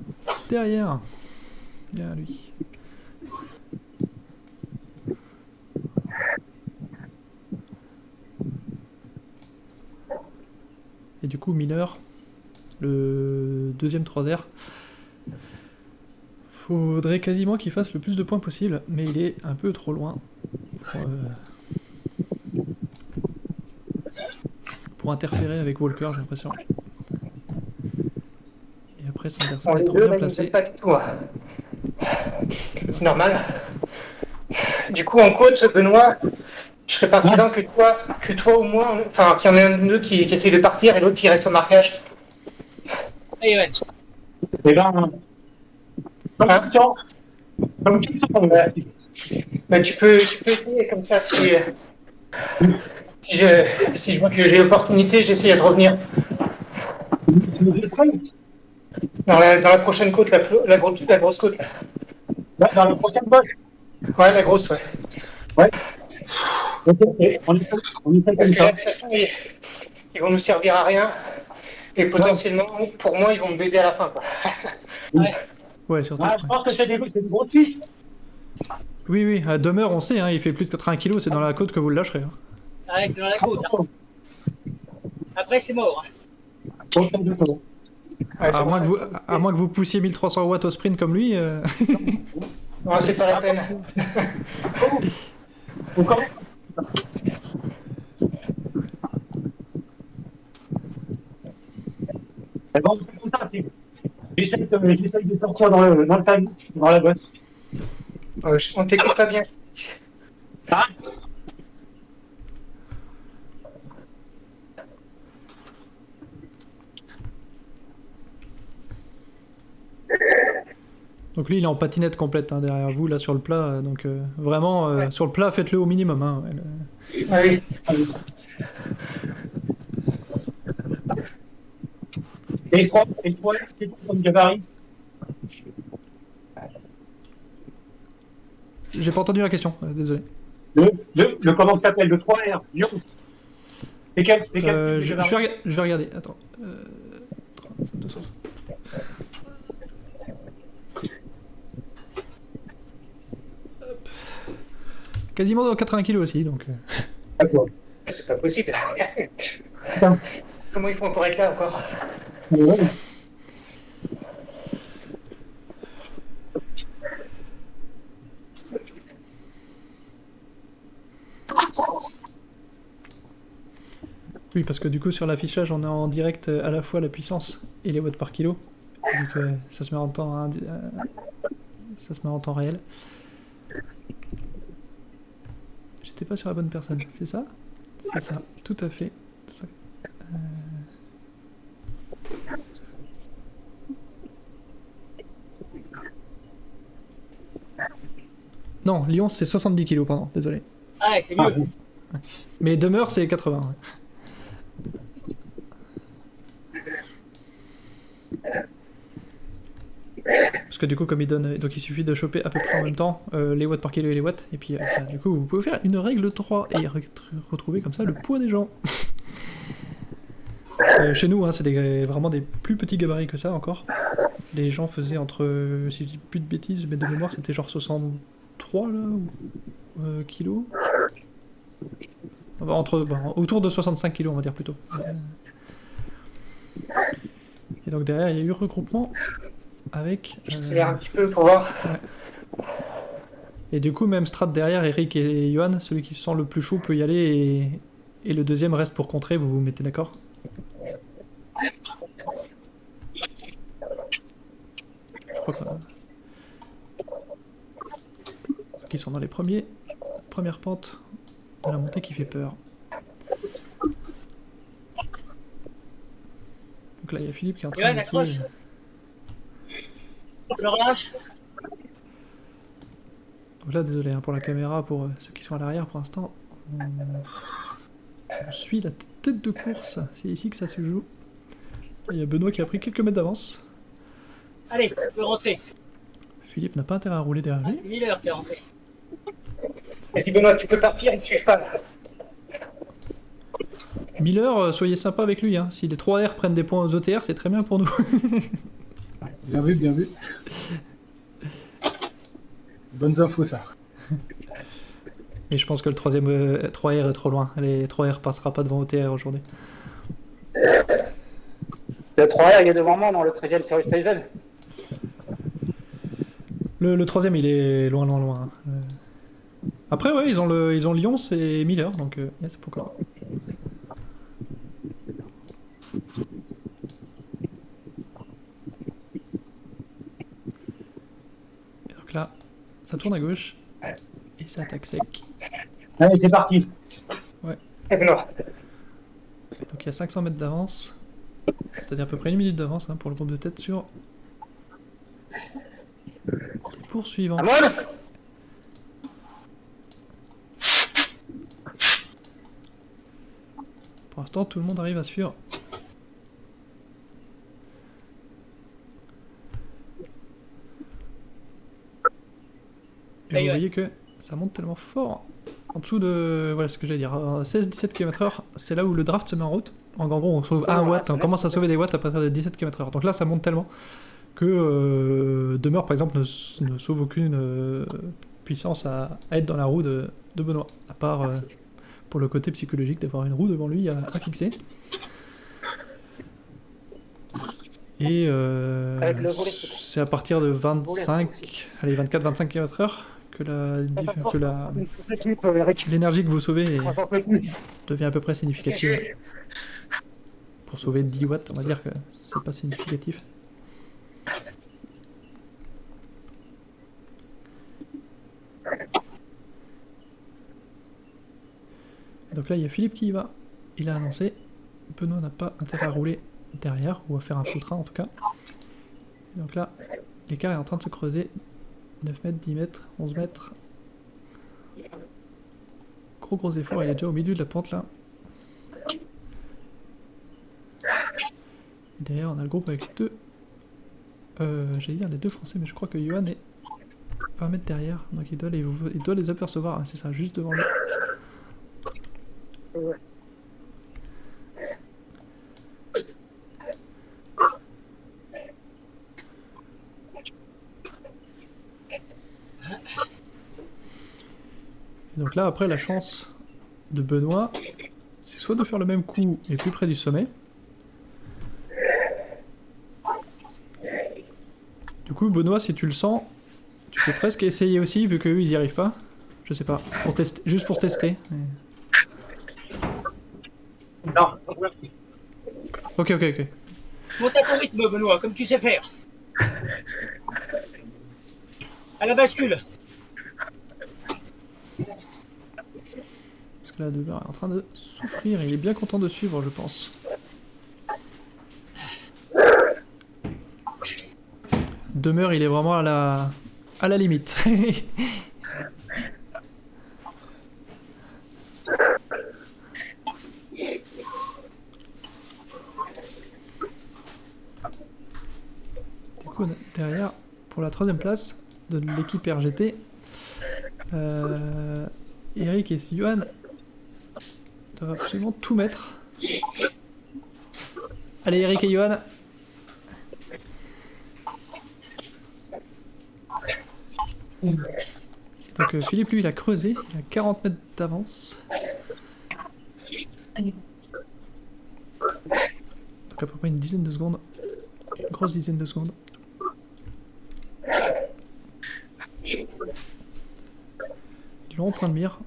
derrière. Derrière lui. Et du coup, Miller, le deuxième 3R, faudrait quasiment qu'il fasse le plus de points possible, mais il est un peu trop loin pour interférer avec Walker, j'ai l'impression. Et après, Sanderson est trop bien placé. Pas du tout. C'est normal. Du coup, en côte, Benoît, je serais partisan que toi au moins, enfin, qu'il y en ait un de nous qui essaye de partir et l'autre qui reste au marquage. Ouais, Yoann. Et ben, Mais tu peux essayer comme ça si je vois que j'ai l'opportunité, j'essaie de revenir. Dans la prochaine côte, la grosse côte. Là. dans la prochaine bosse. Ouais, la grosse, ouais. Ouais. Ok, on y fait Parce comme que là, ça. de toute façon, ils vont nous servir à rien. Et potentiellement, pour moi, ils vont me baiser à la fin, quoi. Ouais, surtout. Ah, je pense que c'est des gros fils. Oui, oui, à demeure, on sait, hein, il fait plus de 80 kilos, c'est dans la côte que vous le lâcherez. Hein. Ah ouais, c'est dans la côte. Hein. Après, c'est mort. Hein. Ouais, c'est pour ça. À moins que vous poussiez 1300 watts au sprint comme lui. Non, c'est pas la peine. Encore. Mais bon, c'est tout ça, c'est. J'essaye de sortir dans le timing, dans la bosse. On t'écoute pas bien. Ah. Donc lui, il est en patinette complète hein, derrière vous, là sur le plat. Donc vraiment, Ouais. sur le plat, faites-le au minimum. Hein, Ah oui. Et le 3, c'est quoi comme gabarit? J'ai pas entendu la question, désolé. Le comment ça s'appelle? Le 3R, Lyon. C'est quel Je vais regarder, attends. 200. Hop. Quasiment dans 80 kilos aussi, donc. D'accord. C'est pas possible. Comment ils font pour être là encore? Ouais. Oui, parce que du coup, sur l'affichage, on a en direct à la fois la puissance et les watts par kilo. Donc ça se met en temps, ça se met en temps réel. J'étais pas sur la bonne personne, c'est ça? C'est ça, tout à fait. Non, Lyon c'est 70 kilos, pardon, désolé. Ah ouais, c'est mieux. Mais demeure c'est 80. Ouais. Parce que du coup, comme il donne, donc il suffit de choper à peu près en même temps les watts par kilo et les watts, et puis bah, du coup, vous pouvez faire une règle 3 et retrouver comme ça le poids des gens. Chez nous, hein, c'est vraiment des plus petits gabarits que ça encore. Les gens faisaient entre, si je dis plus de bêtises, mais de mémoire, c'était genre 63 là, kilos. Autour de 65 kilos, on va dire plutôt. Et donc derrière, il y a eu regroupement avec. J'accélère un petit peu pour voir. Ouais. Et du coup, même strat derrière, Eric et Johan, celui qui se sent le plus chaud peut y aller et le deuxième reste pour contrer, vous vous mettez d'accord? Je crois qu'ils sont dans les premières pentes de la montée qui fait peur. Donc là, il y a Philippe qui est en train Johan, d'essayer. accroche. Je le relâche. Donc là, désolé hein, pour la caméra, pour ceux qui sont à l'arrière pour l'instant. On suit la tête de course, c'est ici que ça se joue. Il y a Benoît qui a pris quelques mètres d'avance. Allez, tu peux rentrer. Philippe n'a pas intérêt à rouler derrière lui. C'est Miller qui est rentré. Vas-y Benoît, tu peux partir, il ne suit pas là. Miller, soyez sympa avec lui. Hein. Si les 3R prennent des points aux OTR, c'est très bien pour nous. Bien vu, bien vu. Bonnes infos, ça. Mais je pense que le troisième 3R est trop loin. Les 3R passera pas devant OTR aujourd'hui. Le 3R, il est devant moi dans le 13e Series Tyson. Le troisième, il est loin, loin, loin. Après, ouais, ils ont Lyons et Miller, donc yes, pourquoi pas. Et donc là, ça tourne à gauche et ça attaque sec. Allez, c'est parti. Eh Benoît. Donc il y a 500 mètres d'avance, c'est-à-dire à peu près 1 minute d'avance hein, pour le groupe de tête sur les poursuivants. Amon. Pour l'instant, tout le monde arrive à suivre. Et vous voyez que ça monte tellement fort en dessous de... Voilà ce que j'allais dire. 16-17 km/h, c'est là où le draft se met en route. En gros, on sauve 1 watt, on commence à sauver des watts à partir de 17 km/h. Donc là, ça monte tellement que Demeure, par exemple, ne sauve aucune puissance à être dans la roue de Benoît. À part pour le côté psychologique d'avoir une roue devant lui à fixer. Et Avec le volet, c'est à partir de 24-25 km/h que l'énergie que vous sauvez devient à peu près significative. Pour sauver 10 watts, on va dire que c'est pas significatif. Donc là, il y a Philippe qui y va. Il a annoncé. Benoît n'a pas intérêt à rouler derrière, ou à faire un faux train en tout cas. Donc là, l'écart est en train de se creuser. 9 mètres, 10 mètres, 11 mètres. Gros effort, il est déjà au milieu de la pente là. Et derrière, on a le groupe avec deux. J'allais dire les deux français, mais je crois que Johan est 20 mètres derrière, donc il doit les apercevoir. Ah, c'est ça, juste devant lui. Donc là, après, la chance de Benoît, c'est soit de faire le même coup, mais plus près du sommet. Du coup, Benoît, si tu le sens, tu peux presque essayer aussi, vu qu'eux, ils y arrivent pas. Je sais pas, pour tester, juste pour tester. Mais... Non. Ok. Monte à ton rythme, Benoît, comme tu sais faire. À la bascule. Parce que là, Demeure est en train de souffrir, il est bien content de suivre, je pense. Demeure, il est vraiment à la limite. Du coup, derrière, pour la 3ème place de l'équipe RGT, Eric et Johan doivent absolument tout mettre. Allez, Eric et Johan. Donc Philippe, lui, il a creusé, il a 40 mètres d'avance. Donc à peu près une dizaine de secondes. Une grosse dizaine de secondes. Ils l'ont au point de mire.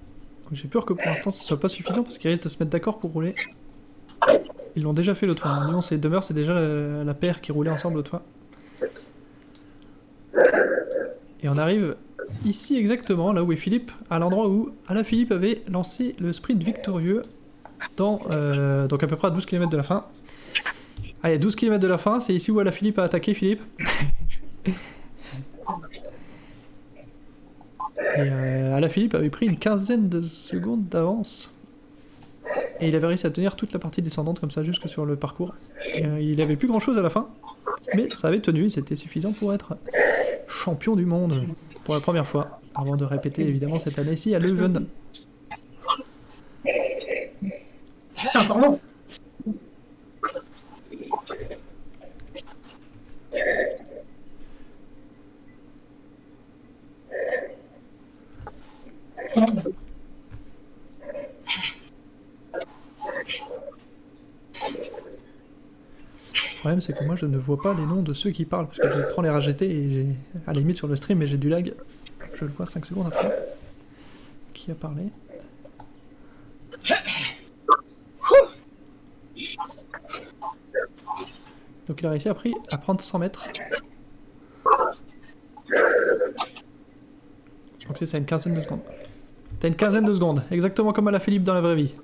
J'ai peur que pour l'instant ce soit pas suffisant parce qu'ils risquent de se mettre d'accord pour rouler. Ils l'ont déjà fait l'autre fois. Lyon et Demeure, c'est déjà la paire qui roulait ensemble l'autre fois. Et on arrive ici exactement, là où est Philippe, à l'endroit où Alaphilippe avait lancé le sprint victorieux dans, donc à peu près à 12 km de la fin. Allez, 12 km de la fin, c'est ici où Alaphilippe a attaqué Philippe. Et Alaphilippe avait pris une quinzaine de secondes d'avance. Et il avait réussi à tenir toute la partie descendante comme ça jusque sur le parcours. Et, il avait plus grand chose à la fin, mais ça avait tenu, c'était suffisant pour être champion du monde pour la première fois, avant de répéter évidemment cette année-ci à Leuven. Pardon. Le problème c'est que moi je ne vois pas les noms de ceux qui parlent, parce que j'ai l'écran les RGT et j'ai à la limite sur le stream mais j'ai du lag. Je le vois 5 secondes après. Qui a parlé? Donc il a réussi à prendre 100 mètres. Donc c'est ça, une quinzaine de secondes. T'as une quinzaine de secondes, exactement comme Alaphilippe dans la vraie vie.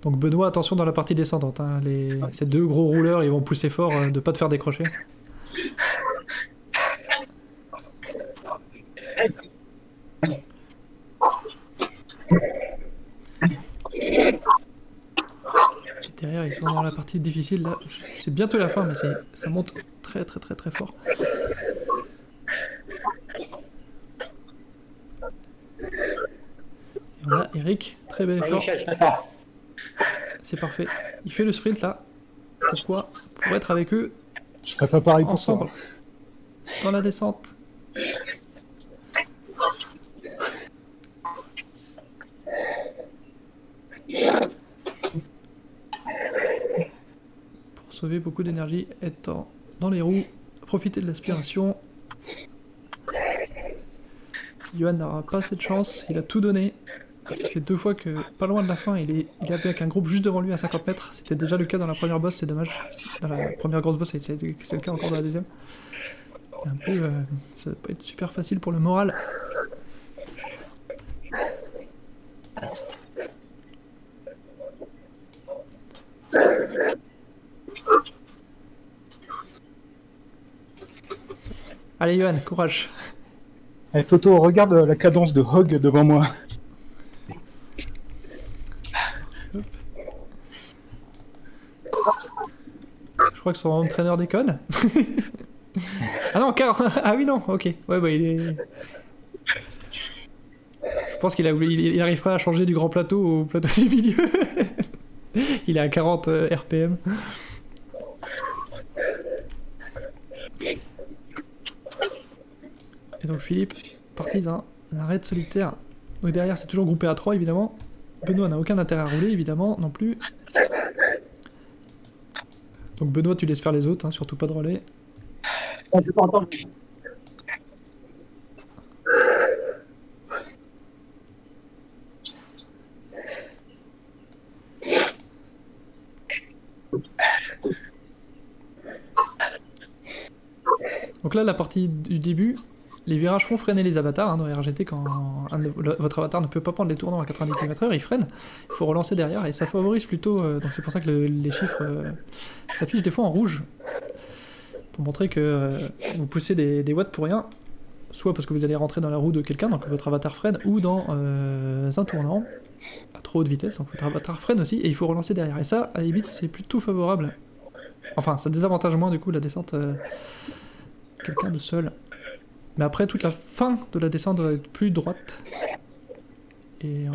Donc Benoît, attention dans la partie descendante. Hein. Ces deux gros rouleurs, ils vont pousser fort de pas te faire décrocher. Derrière, ils sont dans la partie difficile là. C'est bientôt la fin, mais ça monte très fort. Et on a Eric, très bel effort. Michel, je t'attends. C'est parfait. Il fait le sprint là. Pourquoi? Pour être avec eux Je ferai pas pareil pour ensemble. toi. Dans la descente. Pour sauver beaucoup d'énergie, être dans les roues, profiter de l'aspiration. Johan n'aura pas cette chance, il a tout donné. Ça fait 2 fois que, pas loin de la fin, il est avec un groupe juste devant lui à 50 mètres. C'était déjà le cas dans la première boss, c'est dommage. Dans la première grosse boss, c'est le cas encore dans la deuxième. Un peu, ça va pas être super facile pour le moral. Allez Johan, courage. Allez, Toto, regarde la cadence de Hog devant moi. Je crois que son home trainer déconne. Ah non, ah oui non, ok. Ouais bah il est... Je pense il arrive pas à changer du grand plateau au plateau du milieu. Il est à 40 RPM. Et donc Philippe, parti d'un raid solitaire. Donc derrière c'est toujours groupé à 3 évidemment. Benoît n'a aucun intérêt à rouler évidemment non plus. Donc Benoît tu laisses faire les autres, hein, surtout pas de relais. On peut pas entendre. Donc là la partie du début, les virages font freiner les avatars, hein, dans RGT quand votre avatar ne peut pas prendre les tournants à 90 km/h, il freine, il faut relancer derrière et ça favorise plutôt, donc c'est pour ça que les chiffres s'affichent des fois en rouge, pour montrer que vous poussez des watts pour rien, soit parce que vous allez rentrer dans la roue de quelqu'un, donc votre avatar freine, ou dans un tournant à trop haute vitesse, donc votre avatar freine aussi et il faut relancer derrière. Et ça, à la limite, c'est plutôt favorable. Enfin, ça désavantage moins du coup la descente quelqu'un de seul. Mais après, toute la fin de la descente doit être plus droite. Et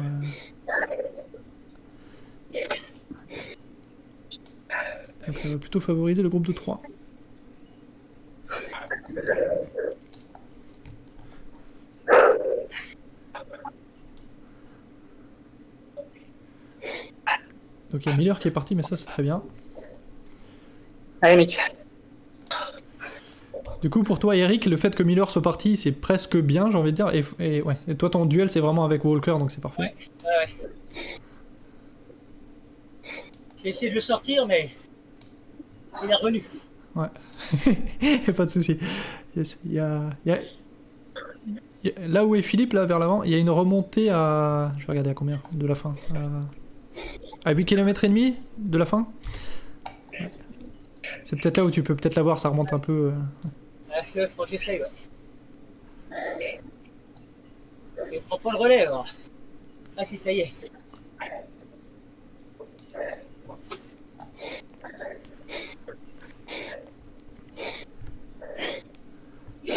donc ça va plutôt favoriser le groupe de 3. Donc il y a Miller qui est parti, mais ça c'est très bien. Allez, Nick. Du coup, pour toi, Eric, le fait que Miller soit parti, c'est presque bien, j'ai envie de dire. Ouais. Et toi, ton duel, c'est vraiment avec Walker, donc c'est parfait. Ouais. J'ai essayé de le sortir, mais il est revenu. Ouais. Pas de souci. Yes. Il y a... Là où est Philippe, là, vers l'avant, il y a une remontée à... Je vais regarder à combien de la fin. À 8 km et demi de la fin. C'est peut-être là où tu peux peut-être la voir, ça remonte un peu... Ouais, faut que j'essaye, ouais. Il prend pas le relais, alors. Ah si, ça y est. Du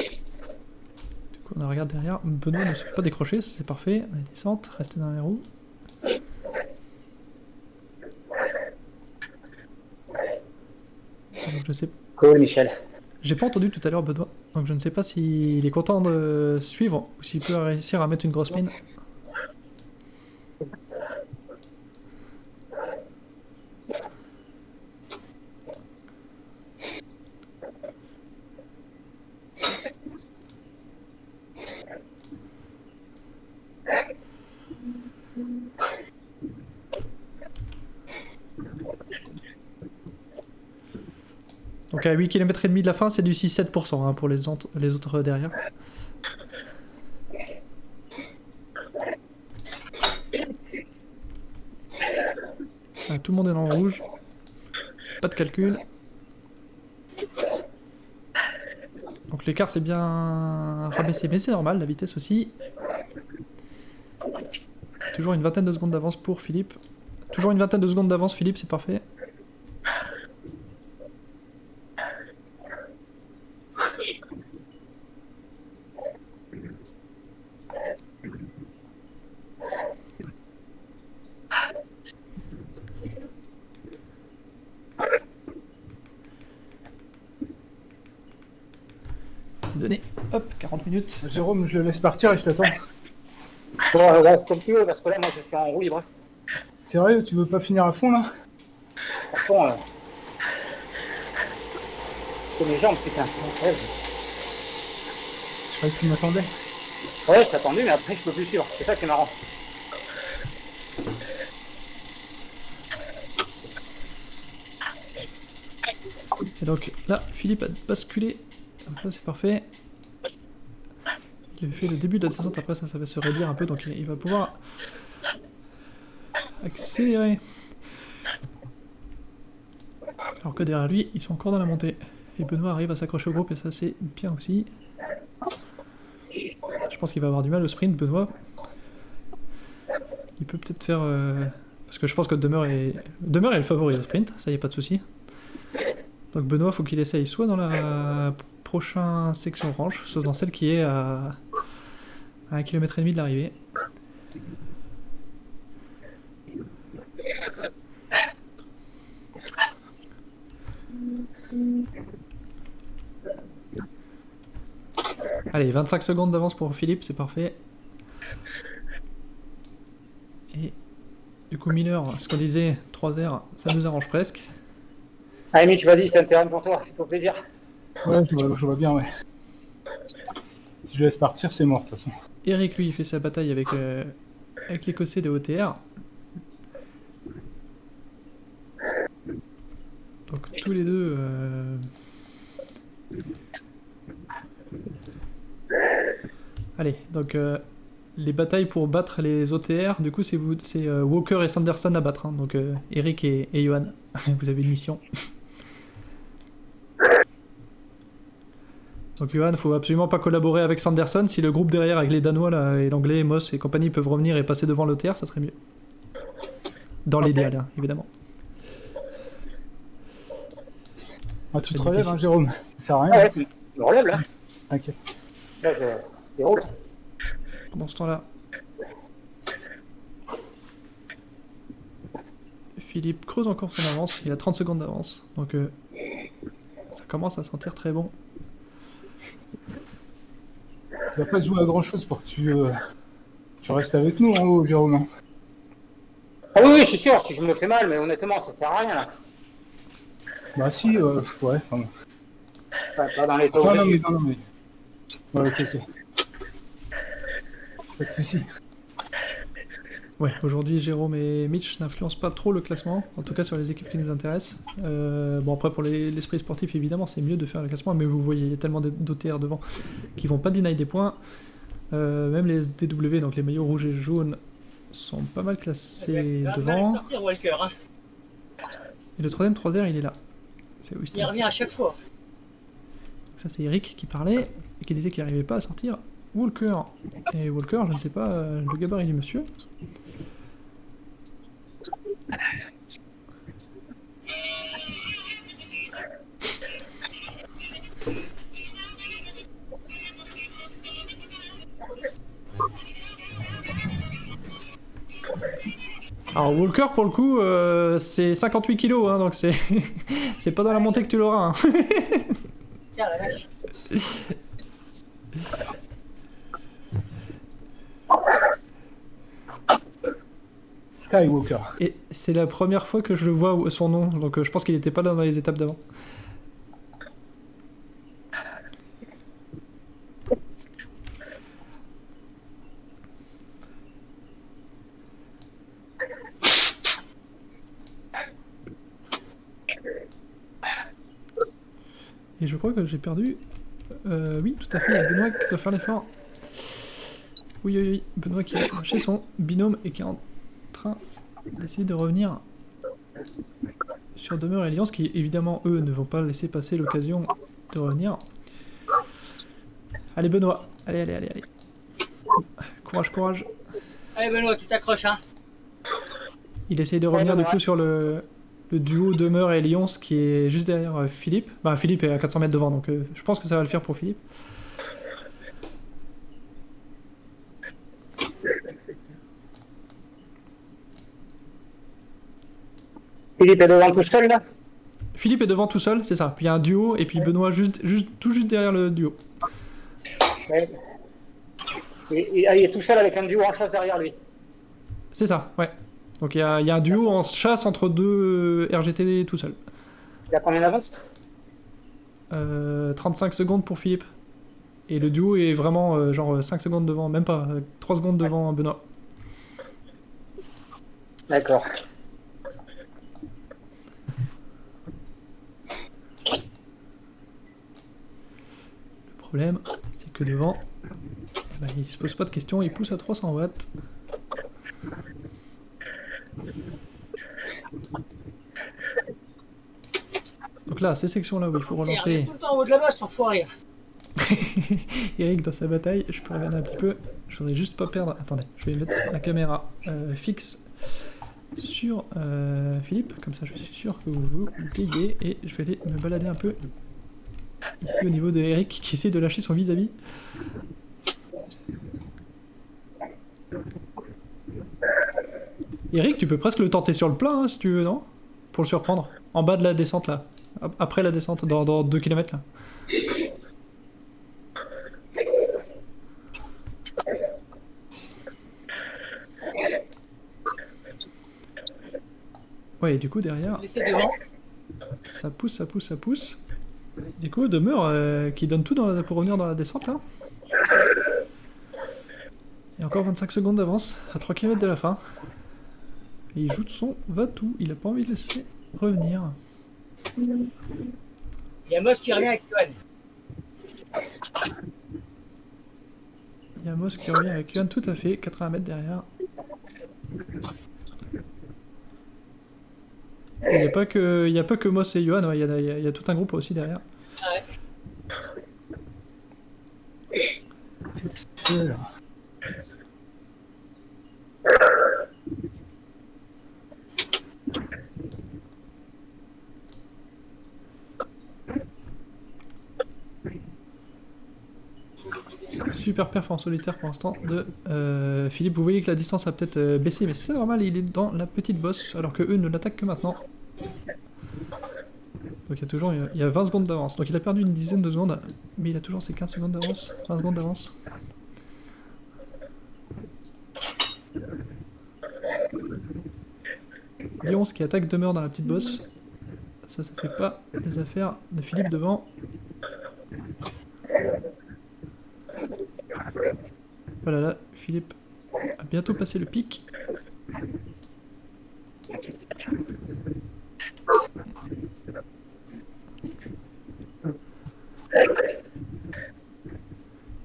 coup, on regarde derrière. Benoît ne se fait pas décrocher, c'est parfait. Allez, descente, restez dans les roues. Donc, je sais... Cool, Michel. J'ai pas entendu tout à l'heure Benoît, donc je ne sais pas s'il est content de suivre ou s'il peut réussir à mettre une grosse mine. Donc à 8 km et demi de la fin, c'est du 6-7% hein, pour les autres derrière. Ah, tout le monde est dans le rouge. Pas de calcul. Donc l'écart c'est bien rabaissé, mais c'est normal, la vitesse aussi. Toujours une vingtaine de secondes d'avance pour Philippe. Toujours une vingtaine de secondes d'avance Philippe, c'est parfait. donner. Hop, 40 minutes. Jérôme, je le laisse partir et je t'attends. Bon, ouais, comme tu veux, parce que là, moi, je suis en roue libre. Sérieux, tu veux pas finir à fond là? Attention, c'est mes jambes, putain. Ouais, Je croyais que tu m'attendais. ouais, je t'attendais, mais après, je peux plus suivre. C'est ça qui est marrant. Et donc là, Philippe a basculé. Donc ça, c'est parfait. Il a fait le début de la descente, après ça va se raidir un peu, donc il va pouvoir accélérer. Alors que derrière lui, ils sont encore dans la montée. Et Benoît arrive à s'accrocher au groupe, et ça c'est bien aussi. Je pense qu'il va avoir du mal au sprint, Benoît. Il peut peut-être faire... Parce que je pense que Demeure est le favori au sprint, ça y est, pas de souci. Donc Benoît, faut qu'il essaye soit dans la prochaine section range, soit dans celle qui est à 1,5 km de l'arrivée. Allez, 25 secondes d'avance pour Philippe, c'est parfait. Et du coup, Miller, ce qu'on disait, 3 heures, ça nous arrange presque. Allez, tu vas-y, c'est un terrain pour toi, c'est pour plaisir. Ouais, je vois bien, ouais. Si je le laisse partir, c'est mort de toute façon. Eric, lui, il fait sa bataille avec l'Écossais de OTR. Donc tous les deux... Allez, donc les batailles pour battre les OTR, du coup c'est Walker et Sanderson à battre. Hein. Donc Eric et Johan, vous avez une mission. Donc Johan, faut absolument pas collaborer avec Sanderson. Si le groupe derrière avec les Danois là, et l'anglais, Moss et compagnie peuvent revenir et passer devant l'OTR, ça serait mieux. Dans l'idéal, hein, évidemment. Ah, tu te relèves, hein, Jérôme. Ça sert à rien. Ah ouais, je me relève là. Ok. Là, je roule. Pendant ce temps-là, Philippe creuse encore son avance. Il a 30 secondes d'avance. Donc ça commence à sentir très bon. Il va pas se jouer à grand chose pour que tu restes avec nous en haut, Jérôme. Ah oui, je suis sûr, si je me fais mal, mais honnêtement, ça sert à rien là. Bah si, ouais. Enfin, Pas dans les taux. non, mais... Ouais, ok. Pas de soucis. Ouais, aujourd'hui Jérôme et Mitch n'influencent pas trop le classement, en tout cas sur les équipes qui nous intéressent. Bon après pour l'esprit sportif évidemment c'est mieux de faire le classement, mais vous voyez il y a tellement d'OTR devant qui vont pas deny des points. Même les SDW, donc les maillots rouges et jaunes, sont pas mal classés devant. Sortir, Walker, hein. Et le troisième 3R il est là. C'est Il revient à chaque fois. Ça c'est Eric qui parlait et qui disait qu'il n'arrivait pas à sortir Walker. Et Walker, je ne sais pas le gabarit du monsieur. Alors Walker pour le coup c'est 58 kilos hein, donc c'est c'est pas dans la montée que tu l'auras. Hein. Tiens, la vache. Skywalker. Et c'est la première fois que je le vois son nom, donc je pense qu'il n'était pas là dans les étapes d'avant. Et je crois que j'ai perdu... oui, tout à fait, il y a Benoît qui doit faire l'effort. Oui, Benoît qui est chez son binôme et qui est en train d'essayer de revenir sur Demeure et Alliance, qui évidemment, eux, ne vont pas laisser passer l'occasion de revenir. Allez Benoît, allez. Courage. Allez Benoît, tu t'accroches, hein. Il essaye de revenir du coup sur le duo Demeure et Lyons qui est juste derrière Philippe. Bah Philippe est à 400 mètres devant, donc je pense que ça va le faire pour Philippe. Philippe est devant tout seul là. Philippe est devant tout seul, c'est ça. Puis il y a un duo et puis Benoît tout juste derrière le duo. Ouais. Il est tout seul avec un duo en chasse derrière lui. C'est ça, ouais. Donc il y a un duo en chasse entre deux RGT tout seul. Il a combien d'avance? 35 secondes pour Philippe. Et le duo est vraiment genre 5 secondes devant, même pas, 3 secondes devant Benoît. D'accord. Le problème, c'est que devant, eh ben, il se pose pas de questions, il pousse à 300 watts. Donc là, ces sections-là où il faut Il est relancer tout le temps en haut de la base, cet enfoiré. Eric dans sa bataille, je peux regarder un petit peu. Je voudrais juste pas perdre. Attendez, je vais mettre la caméra fixe sur Philippe, comme ça je suis sûr que vous vous payez. Et je vais aller me balader un peu ici au niveau de Eric qui essaie de lâcher son vis-à-vis. Eric, tu peux presque le tenter sur le plat hein, si tu veux, non? Pour le surprendre. En bas de la descente là. Après la descente, dans 2 km là. Ouais, et du coup derrière, Laissez devant. ça pousse, ça pousse, ça pousse. Du coup, demeure qui donne tout pour revenir dans la descente là. Et encore 25 secondes d'avance, à 3 km de la fin. Et il joue de son va-tout, il a pas envie de laisser revenir. Il y a Moss qui revient avec Yoann. Il y a Moss qui revient avec Yoann, tout à fait, 80 mètres derrière. Il n'y a pas que Moss et Yoann, ouais, il y a tout un groupe aussi derrière. Ouais. Super perf en solitaire pour l'instant de Philippe. Vous voyez que la distance a peut-être baissé, mais c'est normal, il est dans la petite bosse, alors que eux ne l'attaquent que maintenant. Donc il y a 20 secondes d'avance. Donc il a perdu une dizaine de secondes, mais il a toujours ses 15 secondes d'avance, 20 secondes d'avance. Lyons qui attaque demeure dans la petite bosse. Ça fait pas les affaires de Philippe devant. Voilà, là, Philippe a bientôt passé le pic.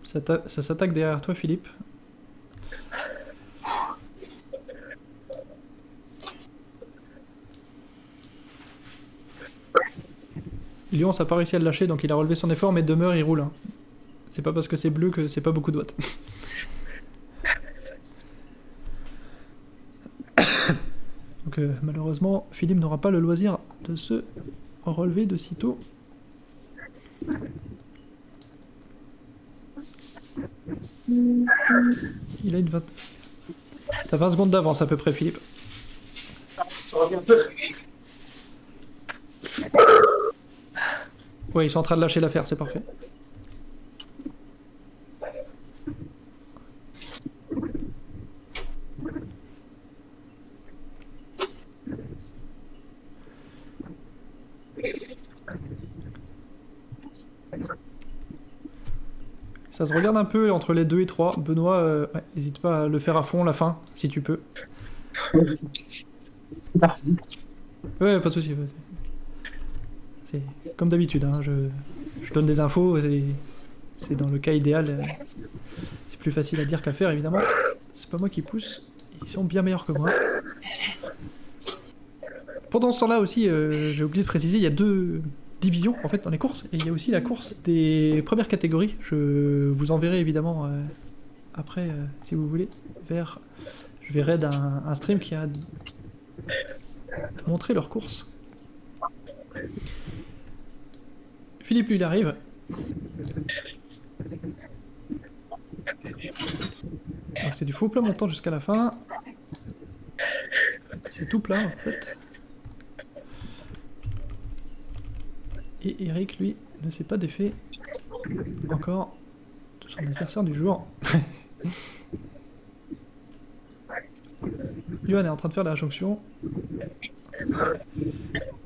Ça s'attaque derrière toi, Philippe. Lyon, ça n'a pas réussi à le lâcher, donc il a relevé son effort, mais demeure, il roule. Hein. C'est pas parce que c'est bleu que c'est pas beaucoup de watts. Donc malheureusement, Philippe n'aura pas le loisir de se relever de sitôt. Il a une 20... T'as 20 secondes d'avance à peu près, Philippe. Ouais, ils sont en train de lâcher l'affaire, c'est parfait. Ça se regarde un peu entre les 2 et 3. Benoît, ouais, n'hésite pas à le faire à fond la fin, si tu peux. Ouais, pas de soucis. C'est comme d'habitude, hein, je donne des infos, c'est dans le cas idéal. C'est plus facile à dire qu'à faire, évidemment. C'est pas moi qui pousse, ils sont bien meilleurs que moi. Pendant ce temps-là aussi, j'ai oublié de préciser, il y a 2 divisions en fait dans les courses, et il y a aussi la course des premières catégories. Je vous enverrai évidemment après, si vous voulez, je verrai un stream qui a montré leur course. Philippe, lui, il arrive. Donc c'est du faux plat montant jusqu'à la fin. C'est tout plat en fait. Et Eric, lui, ne s'est pas défait encore de son adversaire du jour. Johan est en train de faire la jonction.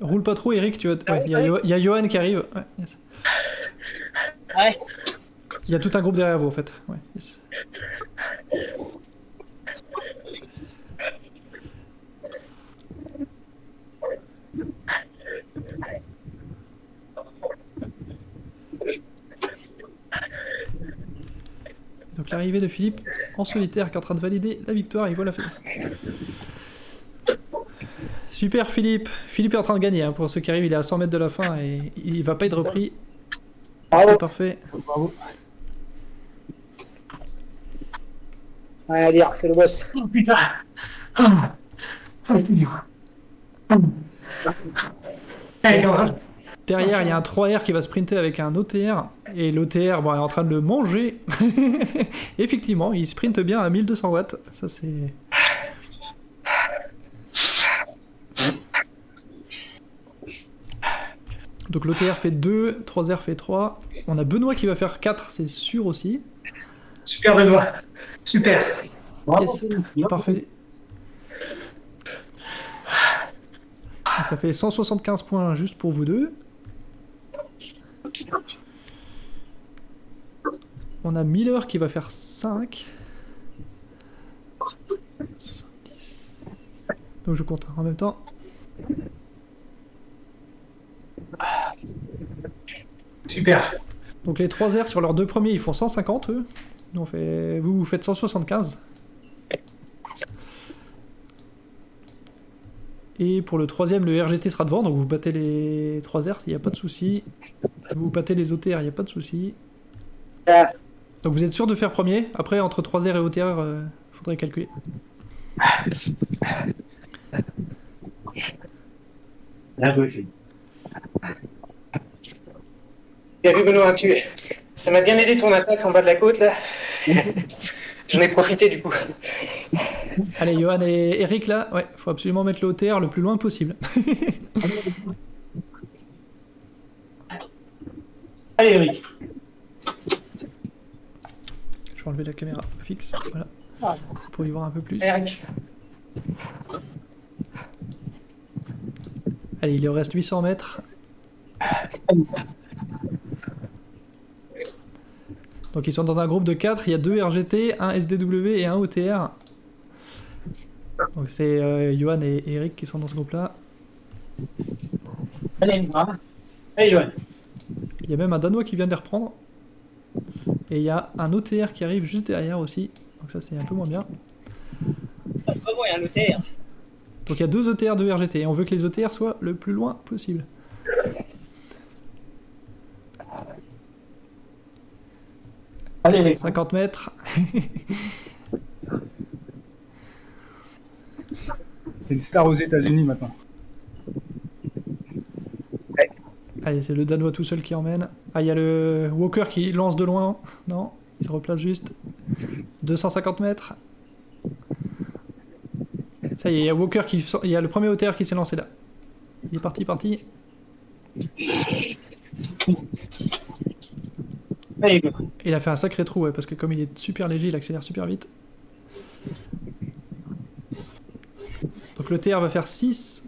Roule pas trop, Eric, tu vas... Ouais, il y a Johan qui arrive. Ouais, yes. Ouais. Il y a tout un groupe derrière vous, en fait. Ouais, yes. Donc l'arrivée de Philippe en solitaire qui est en train de valider la victoire, il voit la fin. Super Philippe. Philippe est en train de gagner, hein. Pour ceux qui arrivent, il est à 100 mètres de la fin et il va pas être repris. Bravo. Parfait. Bravo. Rien à dire, c'est le boss. Oh putain. C'est dur. Allez, non. Derrière, il y a un 3R qui va sprinter avec un OTR. Et l'OTR, bon, est en train de le manger. Effectivement, il sprinte bien à 1200 watts. Ça, c'est... Donc l'OTR fait 2, 3R fait 3. On a Benoît qui va faire 4, c'est sûr aussi. Super Benoît. Super. Yes, parfait. Donc ça fait 175 points juste pour vous deux. On a Miller qui va faire 5. Donc je compte en même temps. Super. Donc les 3 R sur leurs deux premiers, ils font 150 eux. Nous, on fait... Vous faites 175. Et pour le troisième, le RGT sera devant, donc vous battez les 3 R, il n'y a pas de souci. Vous battez les OTR, il n'y a pas de souci. Donc vous êtes sûr de faire premier. Après, entre 3 R et OTR, faudrait calculer. Bien joué, Philippe. Bien vu, Benoît, ça m'a bien aidé ton attaque en bas de la côte, là. J'en ai profité, du coup. Allez, Johan et Eric, là, ouais, faut absolument mettre le OTR le plus loin possible. Allez, Eric. Je vais enlever la caméra fixe, voilà, pour y voir un peu plus. Eric. Allez, il lui reste 800 mètres. Donc ils sont dans un groupe de 4, il y a 2 RGT, un SDW et un OTR. Donc c'est Johan et Eric qui sont dans ce groupe-là. Allez, Benoît. Allez, Johan. Il y a même un Danois qui vient de les reprendre. Et il y a un OTR qui arrive juste derrière aussi. Donc ça c'est un peu moins bien. Vraiment, il y a un OTR. Donc il y a 2 OTR, 2 RGT. Et on veut que les OTR soient le plus loin possible. Allez, Eric. 50 mètres. C'est une star aux États-Unis maintenant. Allez, c'est le Danois tout seul qui emmène. Ah, il y a le Walker qui lance de loin. Non, il se replace juste. 250 mètres. Ça y est, il y a Walker qui... Il y a le premier OTR qui s'est lancé là. Il est parti. Allez, Benoît. Il a fait un sacré trou, ouais, parce que comme il est super léger, il accélère super vite. Donc le TR va faire 6.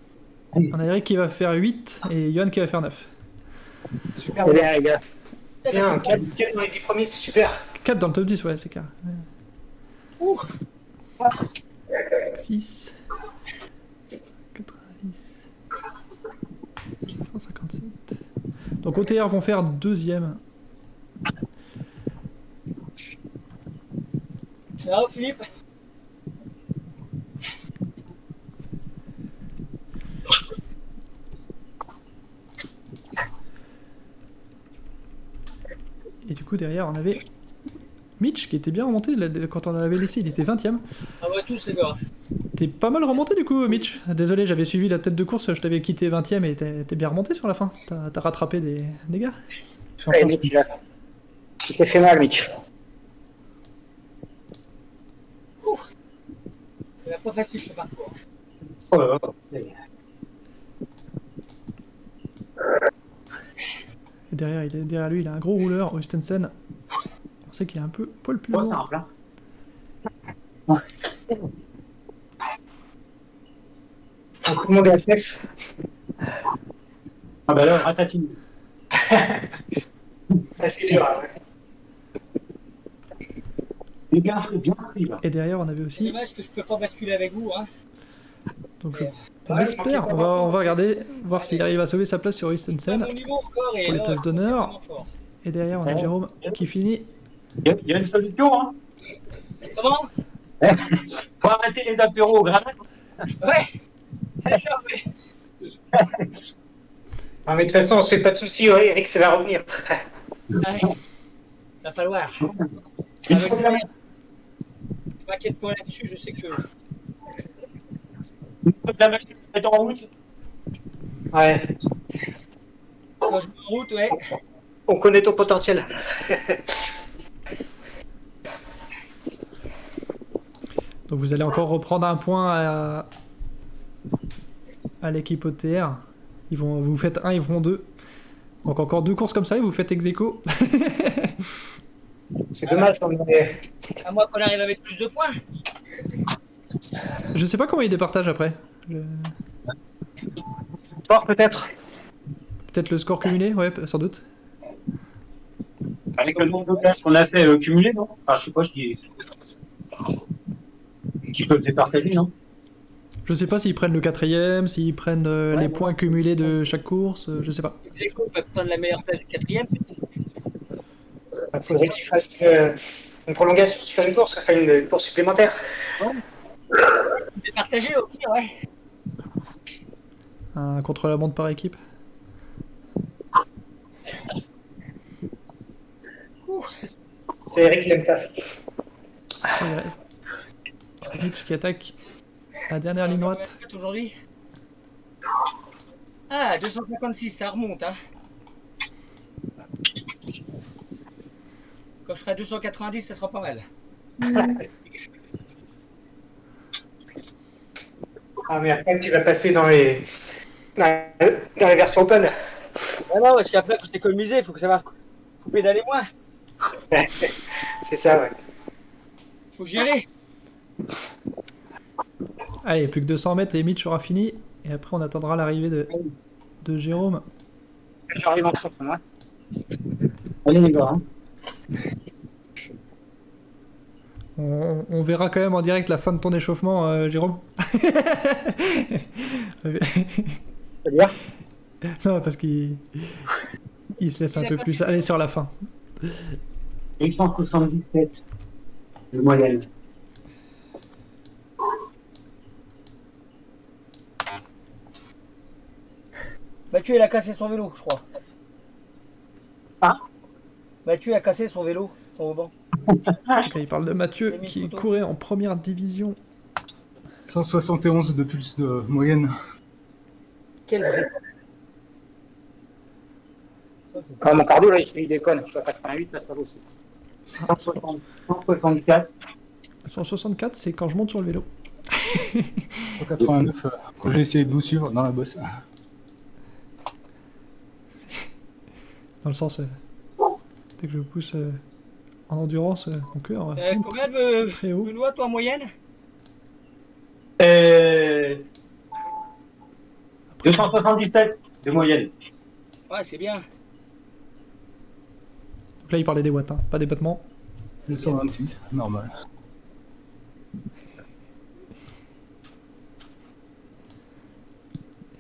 On a Eric qui va faire 8 et Johan qui va faire 9. Super. C'est bien, les gars. Bien, 4 dans les 10 premiers, c'est super. 4 dans le top 10, ouais, c'est clair. Ouh. 6. 90. 157. Donc OTR vont faire deuxième. Bravo, Philippe. Et du coup derrière on avait Mitch qui était bien remonté quand on l'avait laissé, il était 20ème. Ah ouais, tous les gars. T'es pas mal remonté du coup Mitch. Désolé, j'avais suivi la tête de course, je t'avais quitté 20ème et t'es bien remonté sur la fin. T'as rattrapé des gars. Allez, Mitch, là. Il s'est fait mal, Mitch. C'est pas facile ce parcours. Oh là là. Et derrière lui il a un gros rouleur, Ostensen. pensais qu'il y a un peu poil plus Bon, lourd. simple. Hein. Tout le monde est à chef. Ah bah là, ratatine. C'est dur, ouais. Il est bien pris, là. Et derrière, on avait C'est aussi. dommage que je peux pas basculer avec vous, hein. Donc on espère, on va regarder, voir s'il arrive à sauver sa place sur C'est pas Christensen mon niveau encore et pour les là, postes c'est d'honneur. vraiment fort. Et derrière, on a Jérôme qui finit. Il y a une solution, hein. Comment? Faut arrêter les apéros aux grenades. Ouais, c'est ça, ouais. Non, mais de toute façon, on se fait pas de soucis, ouais, Eric, ça va revenir. Ouais. Va falloir. Une Avec fois que le la- reste, je m'inquiète pas là-dessus, je sais que une fois que la machine est en route, Ouais. quand je me route, ouais. On connaît ton potentiel. Donc vous allez encore reprendre un point à l'équipe OTR. Vous faites 1, ils feront 2. Donc encore 2 courses comme ça et vous faites ex-aequo. C'est dommage quand on est... À moi qu'on arrive à mettre plus de points. Je sais pas comment ils départagent après. Fort, peut-être. Peut-être le score cumulé, ouais, sans doute. avec le nombre de places qu'on a fait cumuler, non? Enfin, je sais pas, qui peuvent départager, non? Je sais pas s'ils prennent le 4ème, s'ils prennent les points cumulés de chaque course, je sais pas. Execo peut prendre la meilleure place du 4ème. Il faudrait qu'il fasse une prolongation sur une course, enfin une course supplémentaire. Départager au pire, ouais. Un contre-la-montre par équipe. C'est Eric qui aime ça. Il reste Mitch qui attaque la dernière ligne droite. Aujourd'hui. Ah, 256, ça remonte, hein. Quand je ferai 290, ça sera pas mal. Ah, mais après, tu vas passer dans les versions open. Ah non, parce qu'après, faut s'économiser, faut que ça va. Faut pédaler moins. C'est ça, ouais. Faut gérer. Allez, plus que 200 mètres et Mitch aura fini. Et après, on attendra l'arrivée de Jérôme. J'arrive en sortant, moi. Allez, les gars, hein. On verra quand même en direct la fin de ton échauffement, Jérôme. C'est-à-dire Non, parce qu'il se laisse un peu plus aller sur la fin. 177 de moyenne. Mathieu, il a cassé son vélo, je crois. Ah. Mathieu a cassé son vélo, son ruban. Ok, il parle de Mathieu qui courait en première division. 171 de pulse de moyenne. Quel vrai. Ah, mon cardio, là, il déconne. Je suis à 88, là, ça va aussi. 164. 164, c'est quand je monte sur le vélo. 189 quand j'ai essayé de vous suivre dans la bosse. Dans le sens, dès que je pousse en endurance, mon cœur Combien de très haut. Benoît, toi, en moyenne? 277 de moyenne. Ouais, c'est bien. Donc là, il parlait des watts, hein, pas des battements. 226, normal.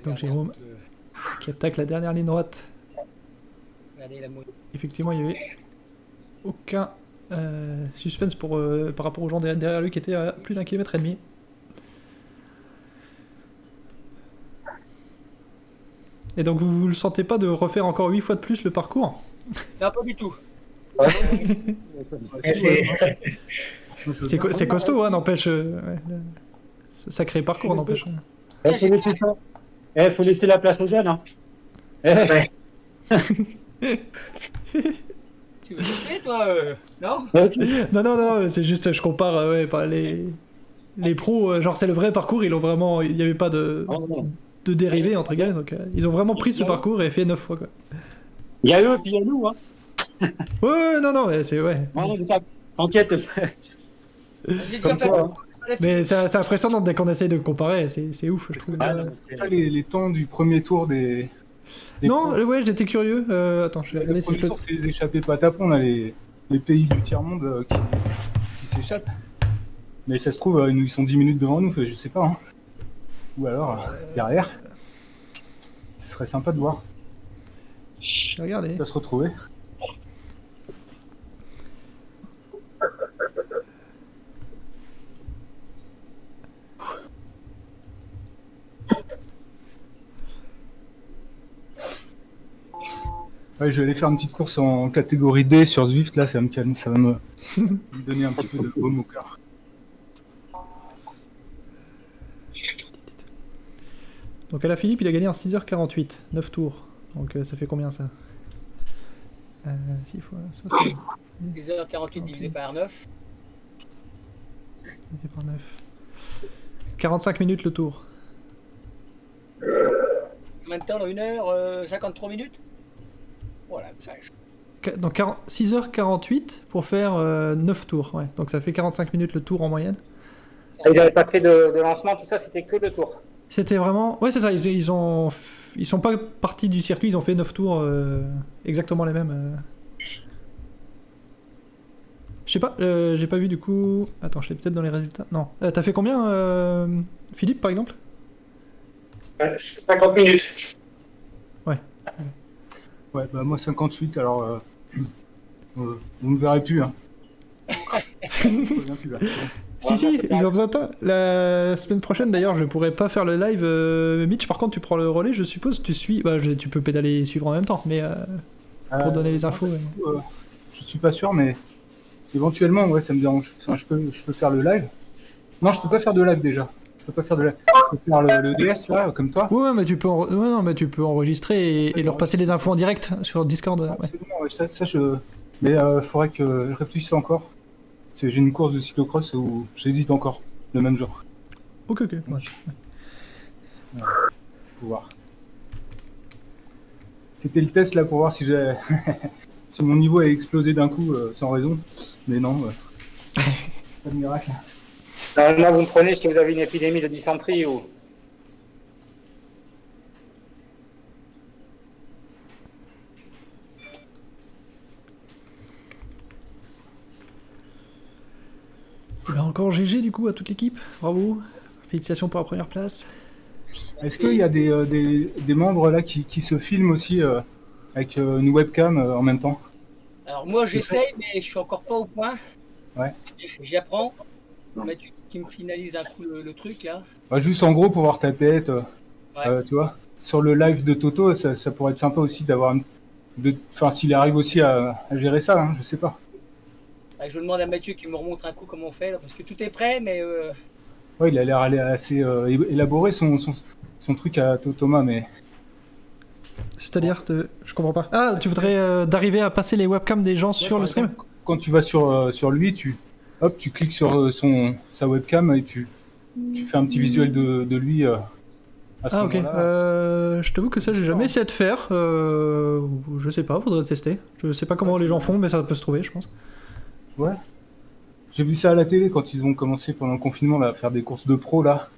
Donc Jérôme qui attaque la dernière ligne droite. Regardez la moyenne. Effectivement, il n'y avait aucun suspense par rapport aux gens derrière lui qui étaient à plus d'1,5 km. Et donc vous le sentez pas de refaire encore 8 fois de plus le parcours? Non, pas du tout. C'est costaud, hein, n'empêche. Sacré parcours, n'empêche. Faut laisser ça. Faut laisser la place aux jeunes, hein. Ouais. Tu veux souffler, toi non? Non, c'est juste, je compare les pros, genre c'est le vrai parcours, ils ont vraiment, il n'y avait pas de dérivés entre guillemets, donc ils ont vraiment pris ce parcours et fait 9 fois quoi. Il y a eux, puis il y a nous, hein. Ouais, non, ouais, c'est ouais. Non, c'est ça. T'inquiète. J'ai déjà Comme fait quoi, ça. Mais c'est impressionnant dès qu'on essaye de comparer, c'est ouf, je trouve. Ah, non, c'est- Pas les temps du premier tour des Non, pros. ouais, j'étais curieux. Attends, je vais Le regarder si premier je peux. tour, c'est les échappés patapon, là, les pays du tiers-monde qui s'échappent. Mais ça se trouve, ils sont 10 minutes devant nous, je sais pas. Hein. Ou alors, derrière. Ce serait sympa de voir. Regardez. On va se retrouver. Ouais, je vais aller faire une petite course en catégorie D sur Zwift, là, ça va me calmer, ça va me donner un petit peu de baume au cœur. Donc à la Philippe, il a gagné en 6h48, 9 tours. Donc ça fait combien ça 6 fois 60 10h48 divisé par 9. divisé par 9. 45 minutes le tour. Combien de temps dans 1h53 minutes? Voilà, vache. Donc 6h48 pour faire 9 tours. Ouais. Donc ça fait 45 minutes le tour en moyenne. Ils n'avaient pas fait de lancement, tout ça, c'était que le tour. C'était vraiment... Ouais, c'est ça, ils sont pas partis du circuit, ils ont fait 9 tours exactement les mêmes. Je sais pas, j'ai pas vu du coup... Attends, je l'ai peut-être dans les résultats. Non. T'as fait combien, Philippe, par exemple? 50 minutes. Ouais, bah moi 58, alors vous me verrez plus. Hein. Je reviens plus, là. Si, ils ont besoin de toi. La semaine prochaine, d'ailleurs, je pourrais pas faire le live. Mitch, par contre, tu prends le relais, je suppose. Tu suis... Bah, tu peux pédaler et suivre en même temps, mais pour donner les infos... ouais. Je suis pas sûr, mais éventuellement, ouais, ça me dérange. Enfin, je peux faire le live. Non, je peux pas faire de live déjà. Je peux pas faire de live. Je peux faire le DS, là, comme toi. Ouais, mais tu peux, non, mais tu peux enregistrer et leur passer les infos en direct sur Discord. Ouais. C'est bon, ouais, ça je... Mais faudrait que je réfléchisse encore. Parce que j'ai une course de cyclocross où j'hésite encore, le même jour. Ok. Ouais. Faut voir. C'était le test là pour voir si j'ai... si mon niveau a explosé d'un coup sans raison. Mais non, pas de miracle. Normalement, vous me prenez si vous avez une épidémie de dysenterie ou... Bah, encore GG du coup à toute l'équipe. Bravo. Félicitations pour la première place. Est-ce qu'il y a des membres là qui se filment aussi avec une webcam en même temps? Alors moi C'est j'essaye, mais je suis encore pas au point. Ouais. J'apprends. Mathieu qui me finalise un coup le truc là. Bah, juste en gros pour voir ta tête, Ouais. tu vois. Sur le live de Toto, ça pourrait être sympa aussi d'avoir... Enfin, s'il arrive aussi à gérer ça, hein, je sais pas. Je demande à Mathieu qui me remonte un coup comment on fait là, parce que tout est prêt, mais Ouais, il a l'air assez élaboré son truc à Thomas, mais... C'est-à-dire, je comprends pas. Ah, tu voudrais d'arriver à passer les webcams des gens sur Par le stream? exemple, quand tu vas sur lui, tu cliques sur sa webcam et tu fais un petit visuel de lui à ce Ah ok, moment-là. je t'avoue que ça j'ai jamais essayé de faire, je sais pas, faudrait tester. Je sais pas comment les gens font, mais ça peut se trouver je pense. Ouais. J'ai vu ça à la télé quand ils ont commencé pendant le confinement là, à faire des courses de pro là,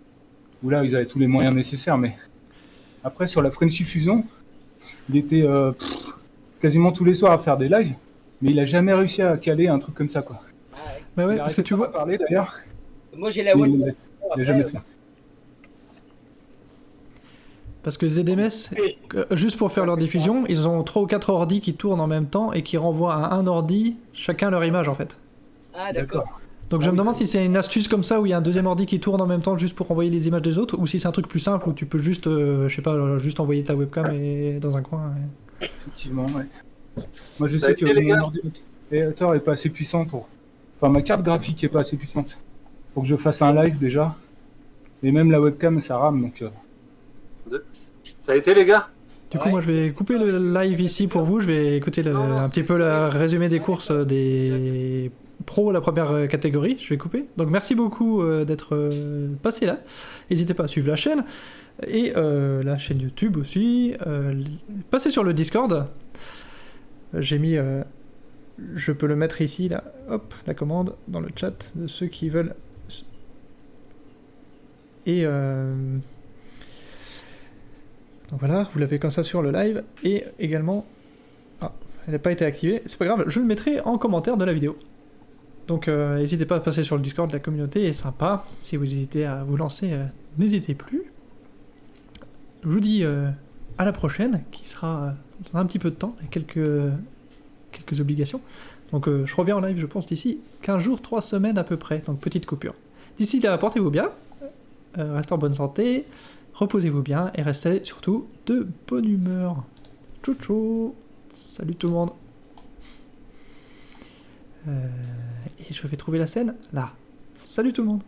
où là ils avaient tous les moyens nécessaires, mais après sur la Frenchy Fusion, il était quasiment tous les soirs à faire des lives, mais il a jamais réussi à caler un truc comme ça quoi. Bah ouais, Il parce que arrêtait tu pas vois... d'en parler d'ailleurs, moi j'ai la mais web. il a jamais fait. Parce que ZMS, juste pour faire leur diffusion, ils ont 3 ou 4 ordis qui tournent en même temps et qui renvoient à un ordi chacun leur image en fait. Ah d'accord. Donc je me demande si c'est une astuce comme ça où il y a un deuxième ordi qui tourne en même temps juste pour envoyer les images des autres, ou si c'est un truc plus simple où tu peux juste, je sais pas, juste envoyer ta webcam et dans un coin. Effectivement, ouais. Moi je sais que mon ordinateur est pas assez puissant pour... Enfin ma carte graphique est pas assez puissante pour que je fasse un live déjà. Et même la webcam ça rame donc... Ça a été les gars? Du coup, moi, je vais couper le live ici pour vous. Je vais écouter un petit peu le résumé des courses des pros, la première catégorie. Je vais couper. Donc, merci beaucoup d'être passé là. N'hésitez pas à suivre la chaîne et la chaîne YouTube aussi. Passez sur le Discord. J'ai mis je peux le mettre ici, là, hop, la commande, dans le chat de ceux qui veulent. Et donc voilà, vous l'avez comme ça sur le live, et également... Ah, elle n'a pas été activée, c'est pas grave, je le mettrai en commentaire de la vidéo. Donc n'hésitez pas à passer sur le Discord, la communauté est sympa, si vous hésitez à vous lancer, n'hésitez plus. Je vous dis à la prochaine, qui sera dans un petit peu de temps, avec quelques obligations. Donc je reviens en live, je pense, d'ici 15 jours, 3 semaines à peu près, donc petite coupure. D'ici là, portez-vous bien, restez en bonne santé, reposez-vous bien, et restez surtout de bonne humeur. Ciao ciao, salut tout le monde. Et je vais trouver la scène, là. Salut tout le monde.